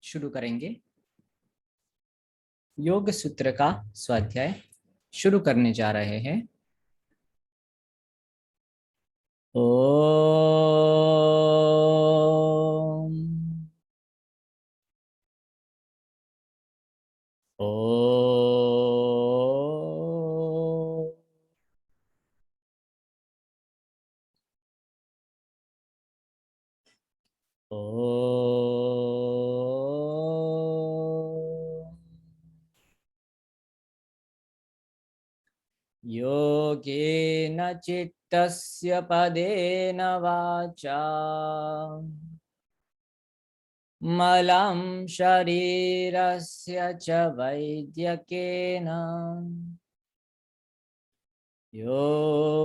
शुरू करेंगे। योग सूत्र का स्वाध्याय शुरू करने जा रहे हैं। ओम ओम ओम। योगेन चित्तस्य पदेन वाचा मलं शरीरस्य च वैद्यकेन योपाकरोत्तं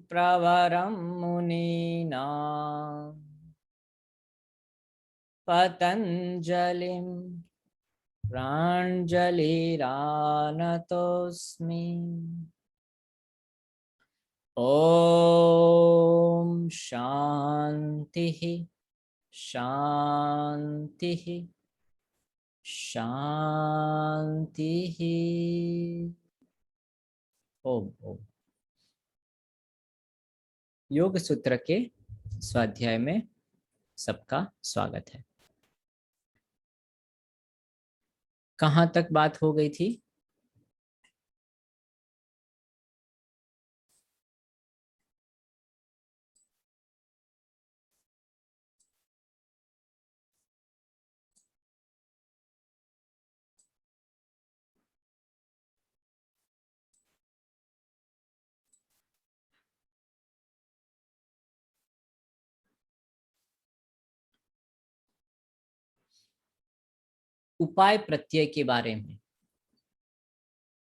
प्रवरं मुनीनां पतञ्जलिं प्राञ्जलिरानतोऽस्मि। ॐ शान्तिः शान्तिः शान्तिः। ओम ओम। योग सूत्र के स्वाध्याय में सबका स्वागत है। कहाँ तक बात हो गई थी? उपाय प्रत्यय के बारे में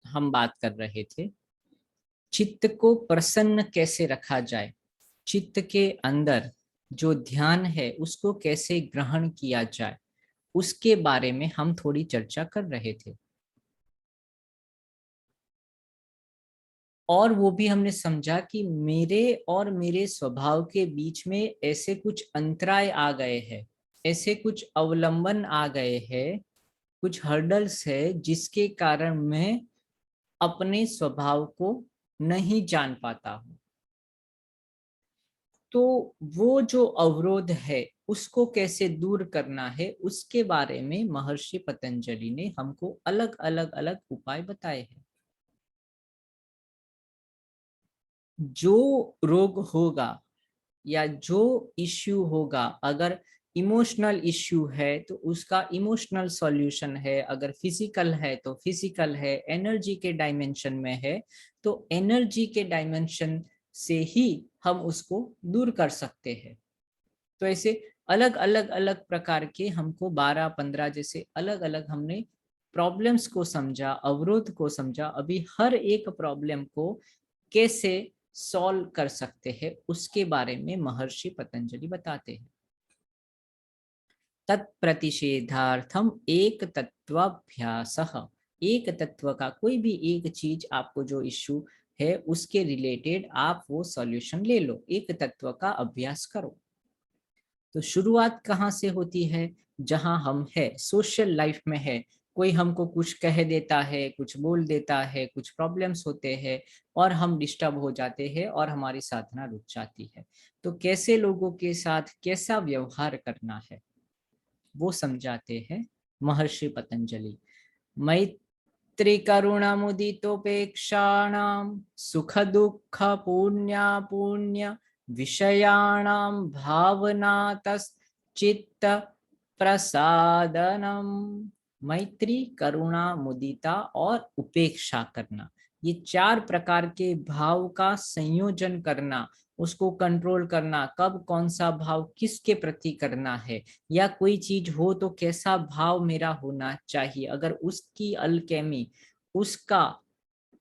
हम बात कर रहे थे। चित्त को प्रसन्न कैसे रखा जाए, चित्त के अंदर जो ध्यान है उसको कैसे ग्रहण किया जाए, उसके बारे में हम थोड़ी चर्चा कर रहे थे। और वो भी हमने समझा कि मेरे और मेरे स्वभाव के बीच में ऐसे कुछ अंतराय आ गए हैं, ऐसे कुछ अवलंबन आ गए हैं, कुछ हर्डल्स है जिसके कारण मैं अपने स्वभाव को नहीं जान पाता हूँ। तो वो जो अवरोध है उसको कैसे दूर करना है, उसके बारे में महर्षि पतंजलि ने हमको अलग अलग अलग उपाय बताए हैं। जो रोग होगा या जो इश्यू होगा, अगर इमोशनल इश्यू है तो उसका इमोशनल सॉल्यूशन है, अगर फिजिकल है तो फिजिकल है, एनर्जी के डायमेंशन में है तो एनर्जी के डायमेंशन से ही हम उसको दूर कर सकते हैं। तो ऐसे अलग अलग अलग प्रकार के हमको 12-15 जैसे अलग अलग हमने प्रॉब्लम्स को समझा, अवरोध को समझा। अभी हर एक प्रॉब्लम को कैसे सॉल्व कर सकते हैं उसके बारे में महर्षि पतंजलि बताते हैं। तत्प्रतिषेधार्थम एक तत्वाभ्यासः। एक तत्व का कोई भी एक चीज आपको जो इश्यू है उसके रिलेटेड आप वो सॉल्यूशन ले लो, एक तत्व का अभ्यास करो। तो शुरुआत कहाँ से होती है? जहां हम है, सोशल लाइफ में है, कोई हमको कुछ कह देता है, कुछ बोल देता है, कुछ प्रॉब्लम्स होते हैं और हम डिस्टर्ब हो जाते हैं और हमारी साधना रुक जाती है। तो कैसे लोगों के साथ कैसा व्यवहार करना है वो समझाते हैं महर्षि पतंजलि। मैत्री करुणा मुदितोपेक्षाणाम सुख दुख पुण्य पुण्य विषयाणाम भावनातश्चित्त प्रसादनम। मैत्री, करुणा, मुदिता और उपेक्षा करना, ये 4 प्रकार के भाव का संयोजन करना, उसको कंट्रोल करना, कब कौन सा भाव किसके प्रति करना है, या कोई चीज हो तो कैसा भाव मेरा होना चाहिए। अगर उसकी अल्केमी, उसका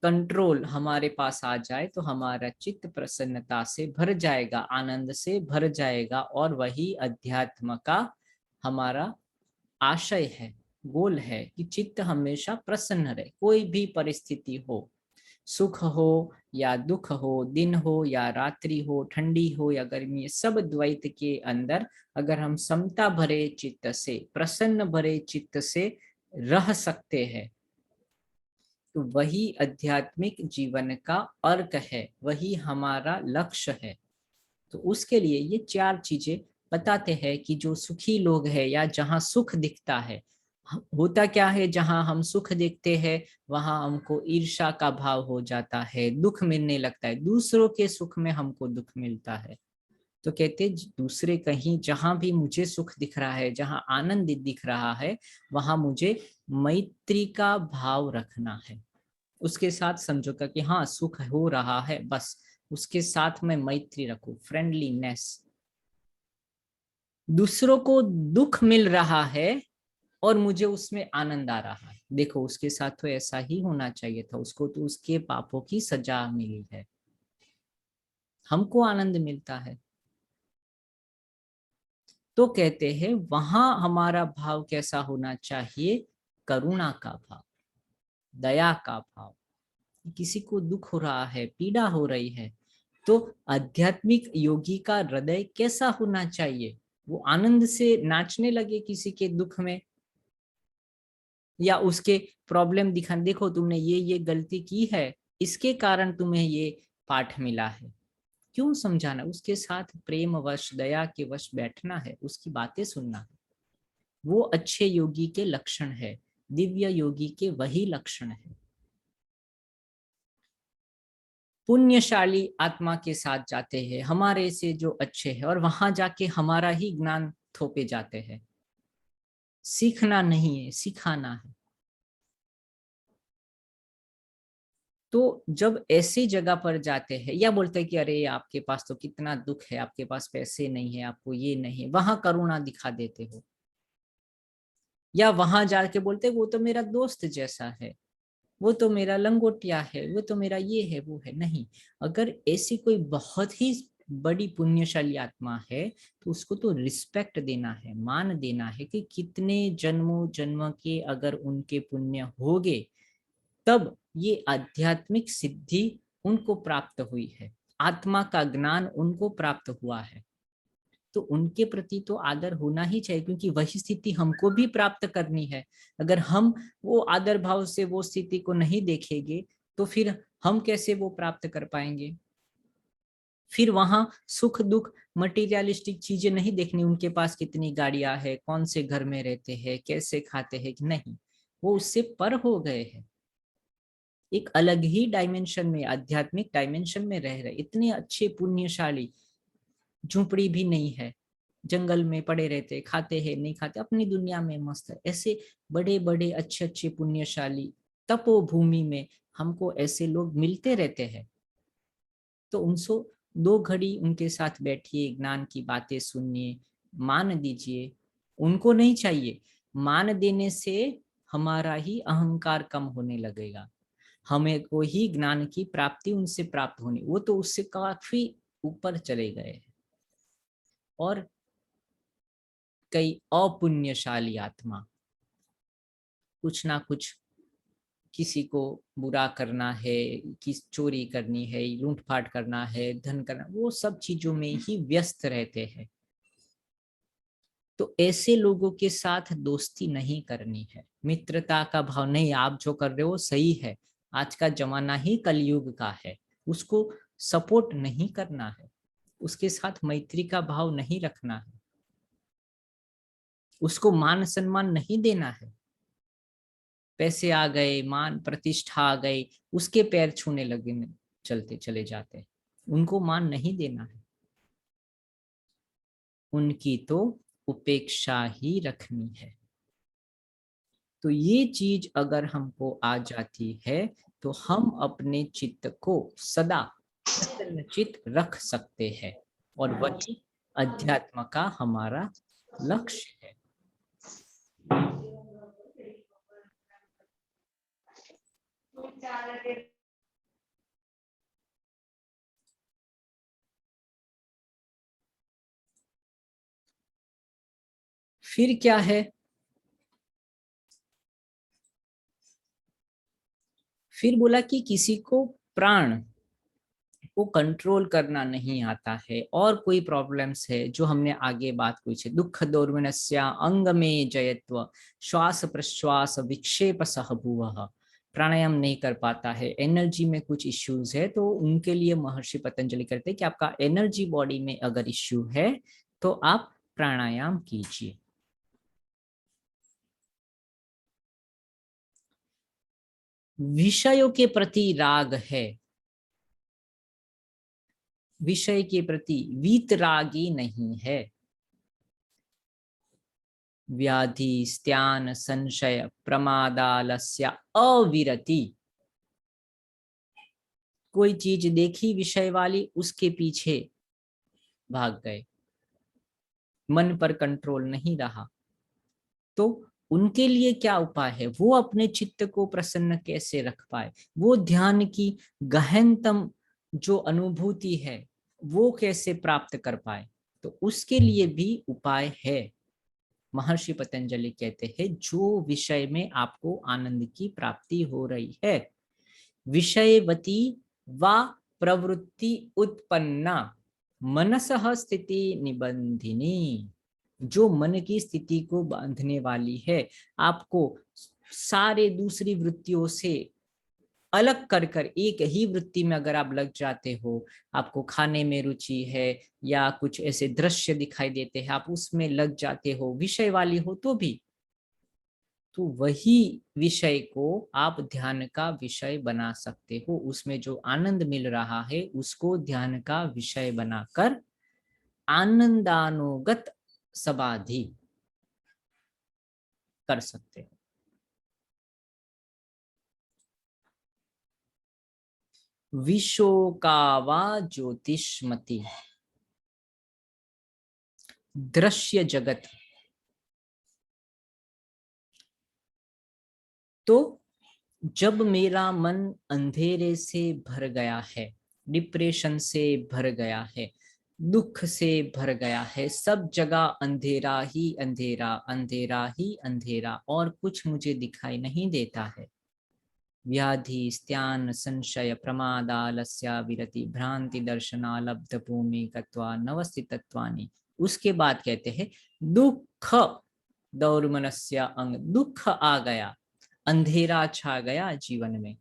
कंट्रोल हमारे पास आ जाए तो हमारा चित्त प्रसन्नता से भर जाएगा, आनंद से भर जाएगा। और वही अध्यात्म का हमारा आशय है, गोल है कि चित्त हमेशा प्रसन्न रहे, कोई भी परिस्थिति हो। सुख हो या दुख हो, दिन हो या रात्रि हो, ठंडी हो या गर्मी, सब द्वैत के अंदर अगर हम समता भरे चित्त से, प्रसन्न भरे चित्त से रह सकते हैं, तो वही आध्यात्मिक जीवन का अर्क है, वही हमारा लक्ष्य है। तो उसके लिए ये चार चीजें बताते हैं कि जो सुखी लोग हैं या जहाँ सुख दिखता है, होता क्या है, जहाँ हम सुख देखते हैं वहां हमको ईर्ष्या का भाव हो जाता है, दुख मिलने लगता है, दूसरों के सुख में हमको दुख मिलता है। तो कहते दूसरे कहीं जहां भी मुझे सुख दिख रहा है, जहां आनंद दिख रहा है, वहां मुझे मैत्री का भाव रखना है, उसके साथ समझौता कि हाँ सुख हो रहा है, बस उसके साथ मैं मैत्री रखूं, फ्रेंडलीनेस। दूसरों को दुख मिल रहा है और मुझे उसमें आनंद आ रहा है, देखो उसके साथ तो ऐसा ही होना चाहिए था, उसको तो उसके पापों की सजा मिली है, हमको आनंद मिलता है। तो कहते हैं वहां हमारा भाव कैसा होना चाहिए, करुणा का भाव, दया का भाव। किसी को दुख हो रहा है, पीड़ा हो रही है, तो आध्यात्मिक योगी का हृदय कैसा होना चाहिए, वो आनंद से नाचने लगे किसी के दुख में, या उसके प्रॉब्लम दिखा, देखो तुमने ये गलती की है, इसके कारण तुम्हें ये पाठ मिला है, क्यों समझाना, उसके साथ प्रेम वश दया के वश बैठना है, उसकी बातें सुनना है। वो अच्छे योगी के लक्षण है, दिव्य योगी के वही लक्षण है। पुण्यशाली आत्मा के साथ जाते हैं हमारे से जो अच्छे हैं, और वहां जाके हमारा ही ज्ञान थोपे जाते हैं, सीखना नहीं है, सिखाना है। तो जब ऐसी जगह पर जाते हैं या बोलते हैं कि अरे आपके पास तो कितना दुख है, आपके पास पैसे नहीं है, आपको ये नहीं है, वहां करुणा दिखा देते हो, या वहां जाके बोलते वो तो मेरा दोस्त जैसा है, वो तो मेरा लंगोटिया है, वो तो मेरा ये है वो है, नहीं। अगर ऐसी कोई बहुत ही बड़ी पुण्यशाली आत्मा है तो उसको तो रिस्पेक्ट देना है, मान देना है कि कितने जन्मों जन्म के अगर उनके पुण्य होगे तब ये आध्यात्मिक सिद्धि उनको प्राप्त हुई है, आत्मा का ज्ञान उनको प्राप्त हुआ है, तो उनके प्रति तो आदर होना ही चाहिए, क्योंकि वही स्थिति हमको भी प्राप्त करनी है। अगर हम वो आदर भाव से वो स्थिति को नहीं देखेंगे तो फिर हम कैसे वो प्राप्त कर पाएंगे। फिर वहां सुख दुख मटीरियलिस्टिक चीजें नहीं देखनी, उनके पास कितनी गाड़ियां है, कौन से घर में रहते हैं, कैसे खाते हैं, नहीं, वो उससे पर हो गए हैं, एक अलग ही डायमेंशन में, आध्यात्मिक डायमेंशन में रह रहे, इतने अच्छे पुण्यशाली, झोपड़ी भी नहीं है, जंगल में पड़े रहते, खाते हैं नहीं खाते, अपनी दुनिया में मस्त है, ऐसे बड़े बड़े अच्छे अच्छे पुण्यशाली तपोभूमि में हमको ऐसे लोग मिलते रहते हैं। तो उनसे दो घड़ी उनके साथ बैठिए, ज्ञान की बातें सुनिए, मान दीजिए, उनको नहीं चाहिए, मान देने से हमारा ही अहंकार कम होने लगेगा, हमें को ही ज्ञान की प्राप्ति उनसे प्राप्त होनी, वो तो उससे काफी ऊपर चले गए। और कई अपुण्यशाली आत्मा कुछ ना कुछ, किसी को बुरा करना है, किस चोरी करनी है, लूटपाट करना है, धन करना, वो सब चीजों में ही व्यस्त रहते हैं। तो ऐसे लोगों के साथ दोस्ती नहीं करनी है, मित्रता का भाव नहीं, आप जो कर रहे हो सही है, आज का जमाना ही कलयुग का है, उसको सपोर्ट नहीं करना है, उसके साथ मैत्री का भाव नहीं रखना है, उसको मान सम्मान नहीं देना है, पैसे आ गए, मान प्रतिष्ठा आ गई, उसके पैर छूने लगे, चलते चले जाते, उनको मान नहीं देना है, उनकी तो उपेक्षा ही रखनी है। तो ये चीज अगर हमको आ जाती है तो हम अपने चित्त को सदा प्रसन्न चित्त रख सकते हैं, और वही अध्यात्म का हमारा लक्ष्य है। फिर क्या है, फिर बोला कि किसी को प्राण को कंट्रोल करना नहीं आता है और कोई प्रॉब्लम्स है जो हमने आगे बात पूछी, दुख दोर्मनस्य अंग में जयत्व श्वास प्रश्वास विक्षेप सहभुवः, प्राणायाम नहीं कर पाता है, एनर्जी में कुछ इश्यूज है, तो उनके लिए महर्षि पतंजलि कहते हैं कि आपका एनर्जी बॉडी में अगर इश्यू है तो आप प्राणायाम कीजिए। विषयों के प्रति राग है, विषय के प्रति वीतरागी नहीं है। व्याधि स्त्यान संशय प्रमादालस्य अविरति, कोई चीज देखी विषय वाली उसके पीछे भाग गए, मन पर कंट्रोल नहीं रहा, तो उनके लिए क्या उपाय है, वो अपने चित्त को प्रसन्न कैसे रख पाए, वो ध्यान की गहनतम जो अनुभूति है वो कैसे प्राप्त कर पाए, तो उसके लिए भी उपाय है। महर्षि पतंजलि कहते हैं जो विषय में आपको आनंद की प्राप्ति हो रही है, विषयवती वा प्रवृत्ति उत्पन्ना मनसः स्थिति निबंधिनी, जो मन की स्थिति को बांधने वाली है, आपको सारे दूसरी वृत्तियों से अलग कर कर एक ही वृत्ति में अगर आप लग जाते हो, आपको खाने में रुचि है या कुछ ऐसे दृश्य दिखाई देते हैं, आप उसमें लग जाते हो, विषय वाली हो तो भी, तो वही विषय को आप ध्यान का विषय बना सकते हो, उसमें जो आनंद मिल रहा है उसको ध्यान का विषय बनाकर आनंदानुगत समाधि कर सकते हो। विशोकावा ज्योतिष्मति, दृश्य जगत, तो जब मेरा मन अंधेरे से भर गया है, डिप्रेशन से भर गया है, दुख से भर गया है, सब जगह अंधेरा ही अंधेरा, अंधेरा ही अंधेरा और कुछ मुझे दिखाई नहीं देता है, व्याधि स्त्यान संशय प्रमादालस्य विरति भ्रांति दर्शनालब्ध भूमि कत्वा नवस्थितत्वानि, उसके बाद कहते हैं दुख दौर्मनस्य अंग, दुख आ गया, अंधेरा छा गया जीवन में,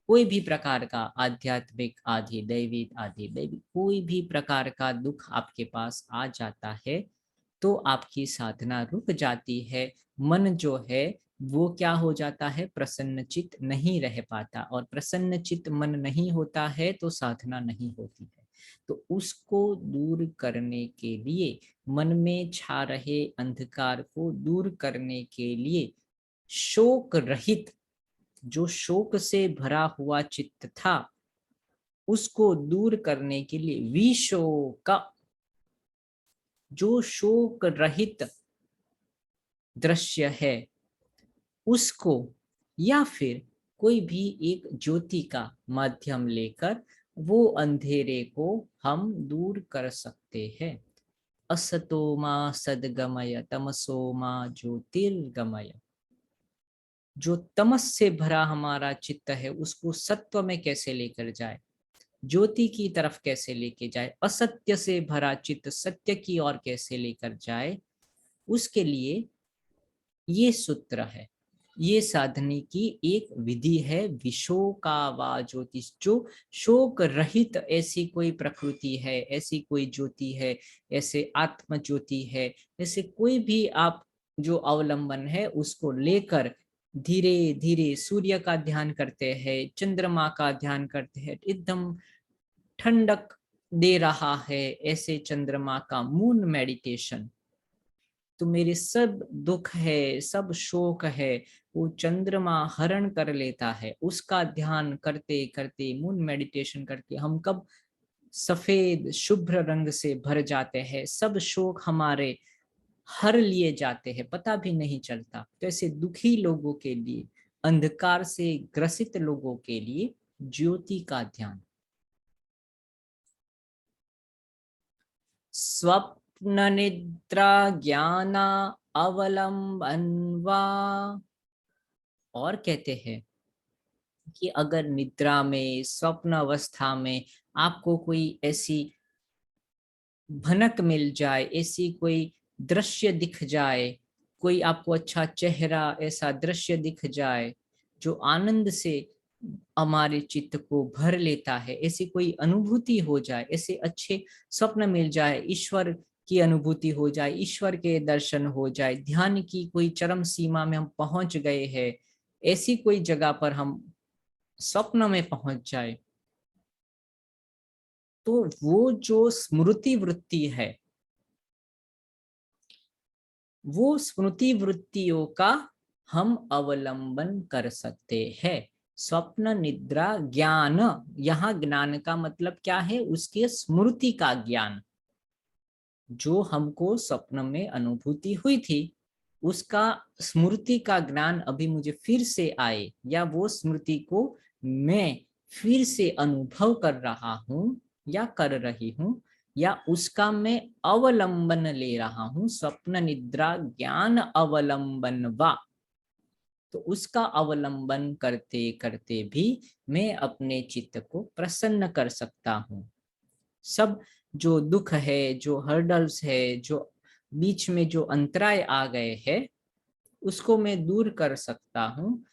कोई भी प्रकार का आध्यात्मिक आदि दैवी कोई भी प्रकार का दुख आपके पास आ जाता है तो आपकी साधना रुक जाती है, मन जो है वो क्या हो जाता है, प्रसन्नचित नहीं रह पाता, और प्रसन्नचित मन नहीं होता है तो साधना नहीं होती है। तो उसको दूर करने के लिए, मन में छा रहे अंधकार को दूर करने के लिए, शोक रहित, जो शोक से भरा हुआ चित्त था उसको दूर करने के लिए विशोक, जो शोक रहित दृश्य है उसको, या फिर कोई भी एक ज्योति का माध्यम लेकर वो अंधेरे को हम दूर कर सकते हैं। असतो मा सद्गमय तमसो मा ज्योतिर्गमय, जो तमस से भरा हमारा चित्त है उसको सत्व में कैसे लेकर जाए, ज्योति की तरफ कैसे लेके जाए, असत्य से भरा चित्त सत्य की ओर कैसे लेकर जाए, उसके लिए ये सूत्र है, ये साधने की एक विधि है। विशोकावा ज्योतिष, जो शोक रहित ऐसी कोई प्रकृति है, ऐसी कोई ज्योति है, ऐसे आत्म ज्योति है, ऐसे कोई भी आप जो अवलंबन है उसको लेकर धीरे धीरे सूर्य का ध्यान करते हैं, चंद्रमा का ध्यान करते हैं, एकदम ठंडक दे रहा है ऐसे चंद्रमा का मून मेडिटेशन, तो मेरे सब दुख है, सब शोक है, वो चंद्रमा हरण कर लेता है, उसका ध्यान करते करते मून मेडिटेशन करके हम कब सफेद शुभ्र रंग से भर जाते हैं, सब शोक हमारे हर लिए जाते हैं, पता भी नहीं चलता। तो ऐसे दुखी लोगों के लिए, अंधकार से ग्रसित लोगों के लिए ज्योति का ध्यान, स्वप्न निद्रा ज्ञान अवलंबन वा, और कहते हैं कि अगर निद्रा में, स्वप्न अवस्था में आपको कोई ऐसी भनक मिल जाए, ऐसी कोई दृश्य दिख जाए, कोई आपको अच्छा चेहरा, ऐसा दृश्य दिख जाए जो आनंद से हमारे चित्त को भर लेता है, ऐसी कोई अनुभूति हो जाए, ऐसे अच्छे स्वप्न मिल जाए, ईश्वर की अनुभूति हो जाए, ईश्वर के दर्शन हो जाए, ध्यान की कोई चरम सीमा में हम पहुंच गए हैं, ऐसी कोई जगह पर हम स्वप्न में पहुंच जाए, तो वो जो स्मृति वृत्ति है, वो स्मृति वृत्तियों का हम अवलंबन कर सकते हैं। स्वप्न निद्रा ज्ञान, यहाँ ज्ञान का मतलब क्या है? उसके स्मृति का ज्ञान, जो हमको स्वप्न में अनुभूति हुई थी उसका स्मृति का ज्ञान अभी मुझे फिर से आए, या वो स्मृति को मैं फिर से अनुभव कर रहा हूँ या कर रही हूँ, या उसका मैं अवलंबन ले रहा हूँ। स्वप्न निद्रा ज्ञान अवलंबन वा, तो उसका अवलंबन करते करते भी मैं अपने चित्त को प्रसन्न कर सकता हूँ। सब जो दुख है, जो हर्डल्स है, जो बीच में जो अंतराय आ गए हैं, उसको मैं दूर कर सकता हूँ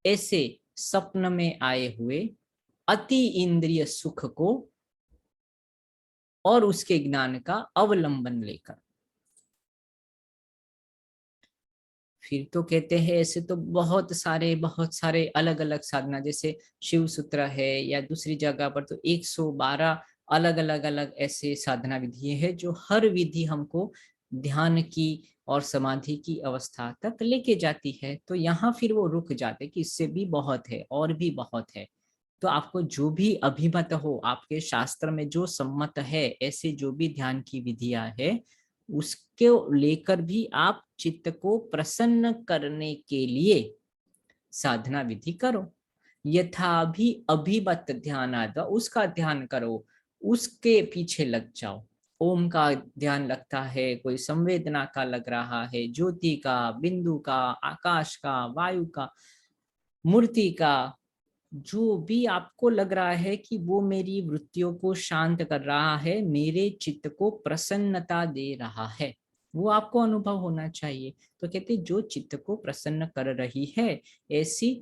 ऐसे स्वप्न में आए हुए अति इंद्रिय सुख को और उसके ज्ञान का अवलंबन लेकर। फिर तो कहते हैं ऐसे तो बहुत सारे अलग अलग साधना, जैसे शिव सूत्र है या दूसरी जगह पर तो 112 अलग अलग ऐसे साधना विधि है, जो हर विधि हमको ध्यान की और समाधि की अवस्था तक लेके जाती है। तो यहाँ फिर वो रुक जाते कि इससे भी बहुत है और भी बहुत है। तो आपको जो भी अभिमत हो, आपके शास्त्र में जो सम्मत है, ऐसे जो भी ध्यान की विधियां है, उसके लेकर भी आप चित्त को प्रसन्न करने के लिए साधना विधि करो। यथा भी अभिमत ध्यान आता, उसका ध्यान करो, उसके पीछे लग जाओ। ओम का ध्यान लगता है, कोई संवेदना का लग रहा है, ज्योति का, बिंदु का, आकाश का, वायु का, मूर्ति का, जो भी आपको लग रहा है कि वो मेरी वृत्तियों को शांत कर रहा है, मेरे चित्त को प्रसन्नता दे रहा है, वो आपको अनुभव होना चाहिए। तो कहते जो चित्त को प्रसन्न कर रही है, ऐसी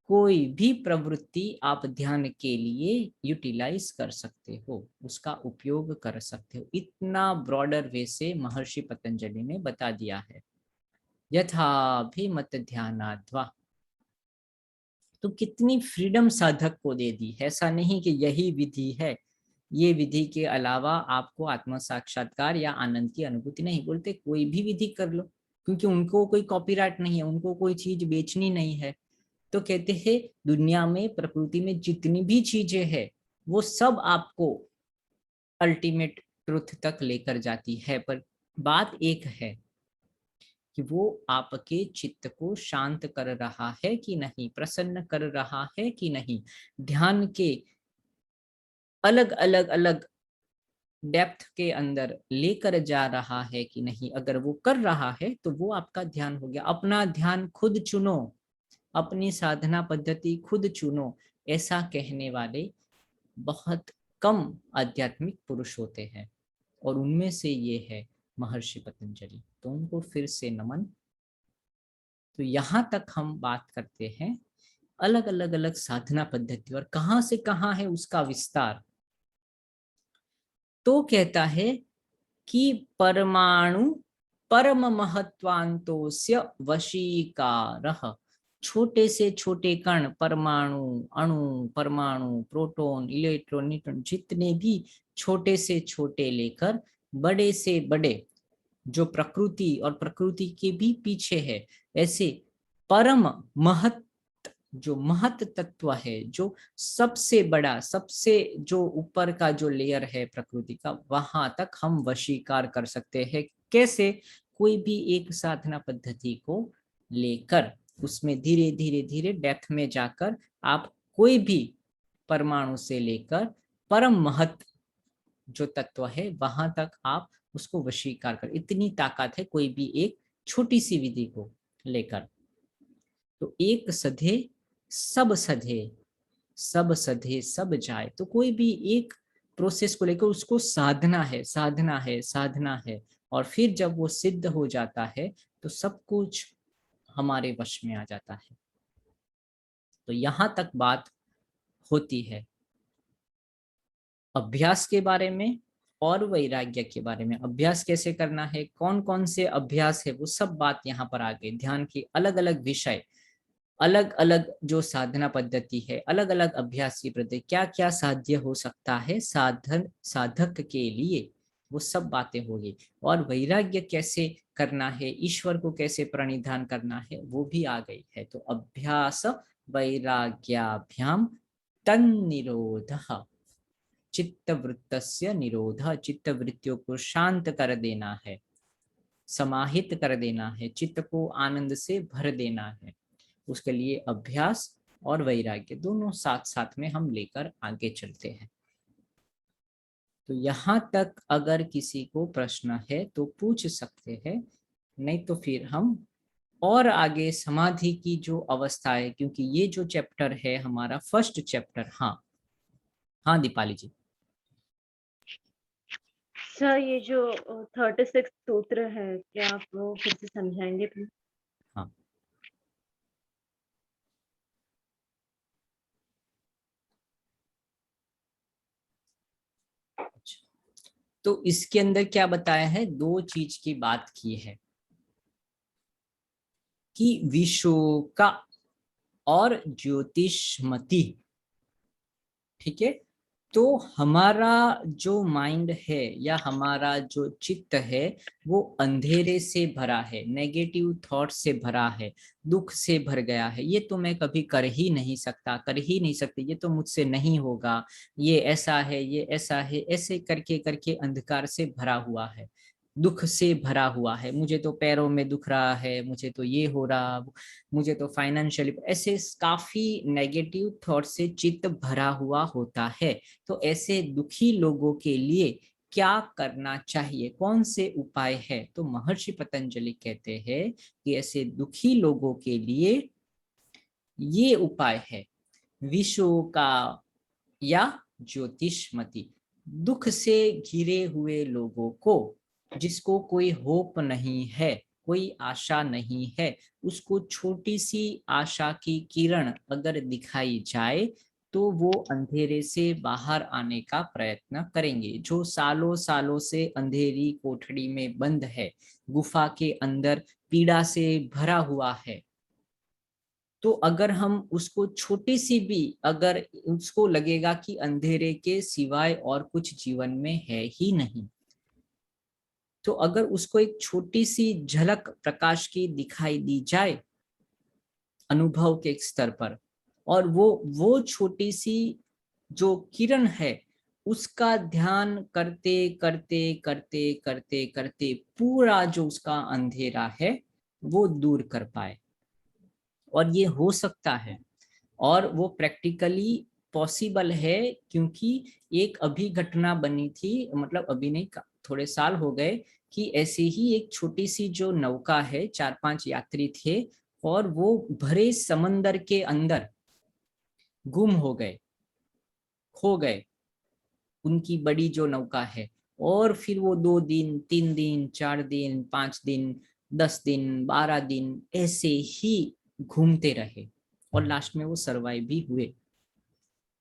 कोई भी प्रवृत्ति आप ध्यान के लिए यूटिलाइज कर सकते हो, उसका उपयोग कर सकते हो। इतना ब्रॉडर वे से महर्षि पतंजलि ने बता दिया है। यथा भी मत ध्यानाद्वा, तो कितनी फ्रीडम साधक को दे दी है। ऐसा नहीं कि यही विधि है, ये विधि के अलावा आपको आत्म साक्षात्कार या आनंद की अनुभूति नहीं। बोलते कोई भी विधि कर लो, क्योंकि उनको कोई कॉपीराइट नहीं है, उनको कोई चीज बेचनी नहीं है। तो कहते हैं दुनिया में, प्रकृति में जितनी भी चीजें हैं, वो सब आपको अल्टीमेट ट्रुथ तक लेकर जाती है। पर बात एक है कि वो आपके चित्त को शांत कर रहा है कि नहीं, प्रसन्न कर रहा है कि नहीं, ध्यान के अलग अलग डेप्थ के अंदर लेकर जा रहा है कि नहीं। अगर वो कर रहा है तो वो आपका ध्यान हो गया। अपना ध्यान खुद चुनो, अपनी साधना पद्धति खुद चुनो, ऐसा कहने वाले बहुत कम आध्यात्मिक पुरुष होते हैं, और उनमें से ये है महर्षि पतंजलि। तो उनको फिर से नमन। तो यहाँ तक हम बात करते हैं अलग साधना पद्धति और कहाँ से कहाँ है उसका विस्तार। तो कहता है कि परमाणु परम महत्वांतोस्य वशीकारः, छोटे से छोटे कण, परमाणु, अणु, परमाणु, प्रोटॉन, इलेक्ट्रॉन, न्यूट्रॉन, जितने भी छोटे से छोटे लेकर बड़े से बड़े, जो प्रकृति और प्रकृति के भी पीछे है, ऐसे परम महत, जो महत तत्व है, जो सबसे बड़ा, सबसे जो ऊपर का जो लेयर है प्रकृति का, वहां तक हम वशीकार कर सकते हैं। कैसे? कोई भी एक साधना पद्धति को लेकर उसमें धीरे धीरे धीरे डेप्थ में जाकर आप कोई भी परमाणु से लेकर परम महत जो तत्व है वहां तक आप उसको वशीकार कर, इतनी ताकत है कोई भी एक छोटी सी विधि को लेकर। तो एक सधे सब सधे, सब सधे सब जाए। तो कोई भी एक प्रोसेस को लेकर उसको साधना है, साधना है, साधना है, और फिर जब वो सिद्ध हो जाता है तो सब कुछ हमारे वश में आ जाता है। तो यहां तक बात होती है अभ्यास के बारे में और वैराग्य के बारे में। अभ्यास कैसे करना है, कौन कौन से अभ्यास है, वो सब बात यहाँ पर आ गई। ध्यान की अलग अलग विषय, अलग अलग जो साधना पद्धति है, अलग अलग अभ्यास की पद्धति, क्या क्या साध्य हो सकता है साधन साधक के लिए, वो सब बातें होगी। और वैराग्य कैसे करना है, ईश्वर को कैसे प्रणिधान करना है, वो भी आ गई है। तो अभ्यास वैराग्याभ्याम तन्निरोधः, चित्त वृत्तस्य निरोध, चित्त वृत्तियों को शांत कर देना है, समाहित कर देना है, चित्त को आनंद से भर देना है। उसके लिए अभ्यास और वैराग्य दोनों साथ साथ में हम लेकर आगे चलते हैं। तो यहाँ तक अगर किसी को प्रश्न है तो पूछ सकते हैं, नहीं तो फिर हम और आगे समाधि की जो अवस्था है, क्योंकि ये जो चैप्टर है हमारा फर्स्ट चैप्टर। हाँ हाँ दीपाली जी। सर ये जो 36 सूत्र है, क्या आप वो फिर से समझाएंगे प्लीज? हाँ, तो इसके अंदर क्या बताया है, दो चीज की बात की है कि विशोका और ज्योतिषमती। ठीक है, तो हमारा जो माइंड है या हमारा जो चित्त है वो अंधेरे से भरा है, नेगेटिव थॉट से भरा है, दुख से भर गया है। ये तो मैं कभी कर ही नहीं सकता, कर ही नहीं सकती, ये तो मुझसे नहीं होगा, ये ऐसा है, ये ऐसा है, ऐसे करके करके अंधकार से भरा हुआ है, दुख से भरा हुआ है। मुझे तो पैरों में दुख रहा है, मुझे तो ये हो रहा, मुझे तो फाइनेंशियली, ऐसे काफी नेगेटिव थॉट से चित्त भरा हुआ होता है। तो ऐसे दुखी लोगों के लिए क्या करना चाहिए, कौन से उपाय है? तो महर्षि पतंजलि कहते हैं कि ऐसे दुखी लोगों के लिए ये उपाय है, विषो का या ज्योतिषमती। दुख से घिरे हुए लोगों को, जिसको कोई होप नहीं है, कोई आशा नहीं है, उसको छोटी सी आशा की किरण अगर दिखाई जाए तो वो अंधेरे से बाहर आने का प्रयत्न करेंगे। जो सालों सालों से अंधेरी कोठरी में बंद है, गुफा के अंदर पीड़ा से भरा हुआ है, तो अगर हम उसको छोटी सी भी, अगर उसको लगेगा कि अंधेरे के सिवाय और कुछ जीवन में है ही नहीं, तो अगर उसको एक छोटी सी झलक प्रकाश की दिखाई दी जाए अनुभव के स्तर पर, और वो छोटी सी जो किरण है उसका ध्यान करते करते करते करते करते पूरा जो उसका अंधेरा है वो दूर कर पाए। और ये हो सकता है, और वो प्रैक्टिकली पॉसिबल है, क्योंकि एक अभी घटना बनी थी, मतलब अभी नहीं, थोड़े साल हो गए, कि ऐसे ही एक छोटी सी जो नौका है, 4-5 यात्री थे और वो भरे समंदर के अंदर गुम हो गए, खो गए, उनकी बड़ी जो नौका है। और फिर वो 2 दिन, 3 दिन, 4 दिन, 5 दिन, 10 दिन, 12 दिन ऐसे ही घूमते रहे, और लास्ट में वो सरवाइव भी हुए।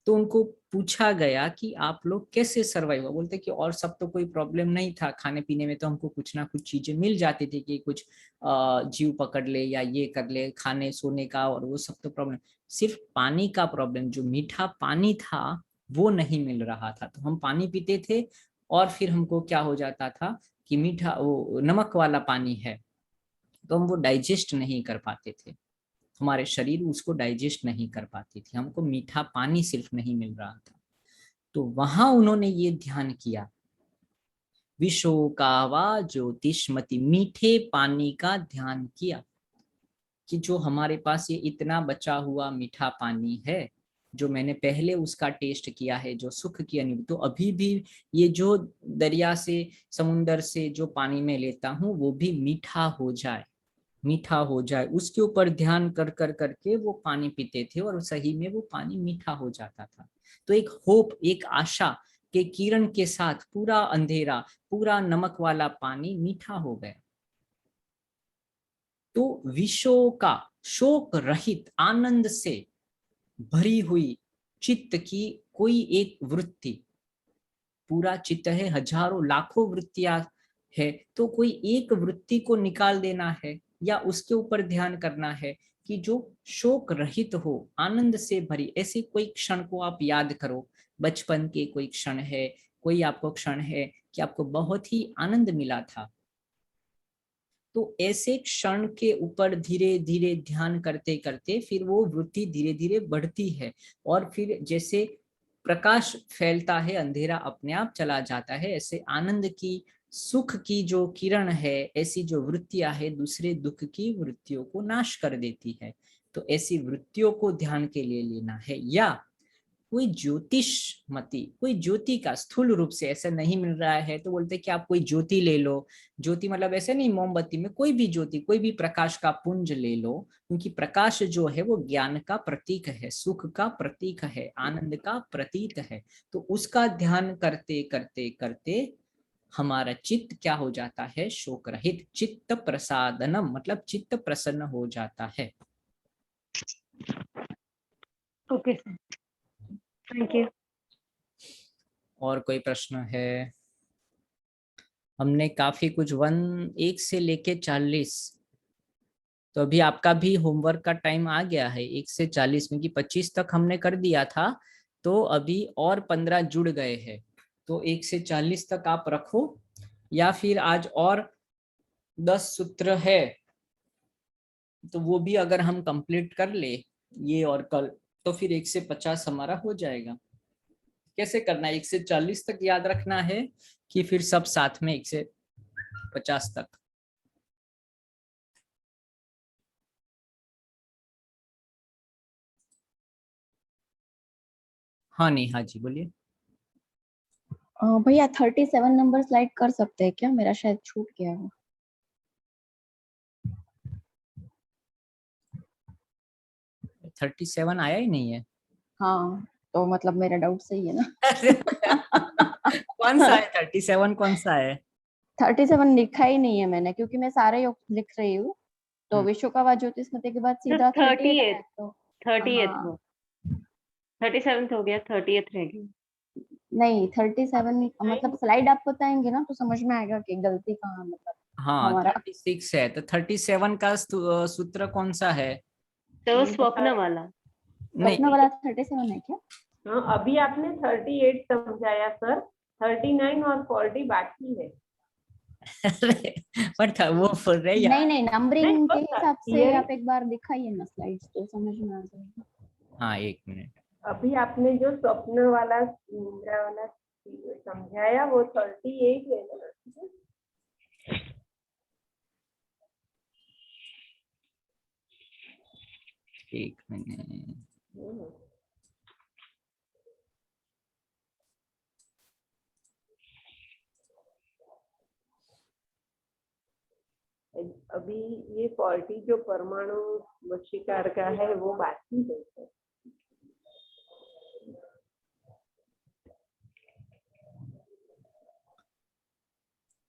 तो उनको पूछा गया कि आप लोग कैसे सरवाइव हुआ, बोलते कि और सब तो कोई प्रॉब्लम नहीं था, खाने पीने में तो हमको कुछ ना कुछ चीजें मिल जाती थी, कि कुछ जीव पकड़ ले या ये कर ले, खाने सोने का और वो सब तो प्रॉब्लम, सिर्फ पानी का प्रॉब्लम, जो मीठा पानी था वो नहीं मिल रहा था। तो हम पानी पीते थे और फिर हमको क्या हो जाता था कि मीठा, वो नमक वाला पानी है, तो हम वो डाइजेस्ट नहीं कर पाते थे, हमारे शरीर उसको डाइजेस्ट नहीं कर पाती थी, हमको मीठा पानी सिर्फ नहीं मिल रहा था। तो वहां उन्होंने ये ध्यान किया, विशोकावा ज्योतिषमति, मीठे पानी का ध्यान किया, कि जो हमारे पास ये इतना बचा हुआ मीठा पानी है, जो मैंने पहले उसका टेस्ट किया है, जो सुख की अनुभूति, तो अभी भी ये जो दरिया से, समुंदर से जो पानी में लेता हूँ वो भी मीठा हो जाए। मीठा हो जाए, उसके ऊपर ध्यान कर कर करके वो पानी पीते थे और सही में वो पानी मीठा हो जाता था। तो एक होप, एक आशा के किरण के साथ पूरा अंधेरा, पूरा नमक वाला पानी मीठा हो गया। तो विश्व का शोक रहित आनंद से भरी हुई चित्त की कोई एक वृत्ति, पूरा चित्त है, हजारों लाखों वृत्तियां है, तो कोई एक वृत्ति को निकाल देना है या उसके ऊपर ध्यान करना है कि जो शोक रहित हो, आनंद से भरी, ऐसे कोई क्षण को आप याद करो। बचपन के कोई क्षण है, कोई आपको क्षण है कि आपको बहुत ही आनंद मिला था, तो ऐसे क्षण के ऊपर धीरे धीरे ध्यान करते करते फिर वो वृत्ति धीरे धीरे बढ़ती है, और फिर जैसे प्रकाश फैलता है, अंधेरा अपने आप चला जाता है, ऐसे आनंद की, सुख की जो किरण है, ऐसी जो वृत्तियां है दूसरे दुख की वृत्तियों को नाश कर देती है। तो ऐसी वृत्तियों को ध्यान के लिए लेना है, या कोई ज्योतिषमती, कोई ज्योति का स्थूल रूप से ऐसा नहीं मिल रहा है तो बोलते कि आप कोई ज्योति ले लो। ज्योति मतलब ऐसे नहीं मोमबत्ती में, कोई भी ज्योति, कोई भी प्रकाश का पुंज ले लो, क्योंकि प्रकाश जो है वो ज्ञान का प्रतीक है, सुख का प्रतीक है, आनंद का प्रतीक है। तो उसका ध्यान करते करते करते हमारा चित्त क्या हो जाता है, शोक रहित, चित्त प्रसादनम मतलब चित्त प्रसन्न हो जाता है। Okay sir, thank you. और कोई प्रश्न है? हमने काफी कुछ 1 से लेके 40, तो अभी आपका भी होमवर्क का टाइम आ गया है 1 से 40 में, कि 25 तक हमने कर दिया था, तो अभी और 15 जुड़ गए हैं। तो 1 से 40 तक आप रखो, या फिर आज और 10 सूत्र है तो वो भी अगर हम कंप्लीट कर ले ये और कल, तो फिर 1 से 50 हमारा हो जाएगा। कैसे करना है, 1 से 40 तक याद रखना है कि फिर सब साथ में 1 से 50 तक? हाँ नहीं, हाँ जी बोलिए। भैया 37 नंबर स्लाइड कर सकते हैं क्या? मेरा शायद छूट गया है। 37 आया ही नहीं है। हाँ, तो मतलब मेरा डाउट सही है ना? कौन सा है 37, कौन सा है? 37 लिखा ही नहीं है मैंने, क्योंकि मैं सारे लिख रही हूँ। तो विश्व का वा ज्योतिषमती के बाद सीधा 38 है, 38, तो 38 हाँ वो 37 हो गया, 38 रह गया। नहीं 37 मतलब स्लाइड आप बताएंगे ना तो समझ में आएगा कि गलती कहाँ, मतलब हाँ हमारा 36 है, तो 37 का सूत्र कौन सा है? तो वो स्वप्न वाला। सपना नहीं। वाला 37 है क्या? हाँ, अभी आपने 38 समझाया सर, 39 और 40 बाकी है। बट वो बोल रहे यार। नहीं नहीं, नंबरिंग के हिसाब से थियरी आप एक बार दिखाइए ना स्लाइड्स, तो समझ में आ जाएगा। हाँ 1 मिनट। अभी आपने जो स्वप्न वाला निद्रा वाला समझाया वो 38 है ना? 1 मिनट। अभी ये 40 जो परमाणु वशीकार का है वो बाकी है सर।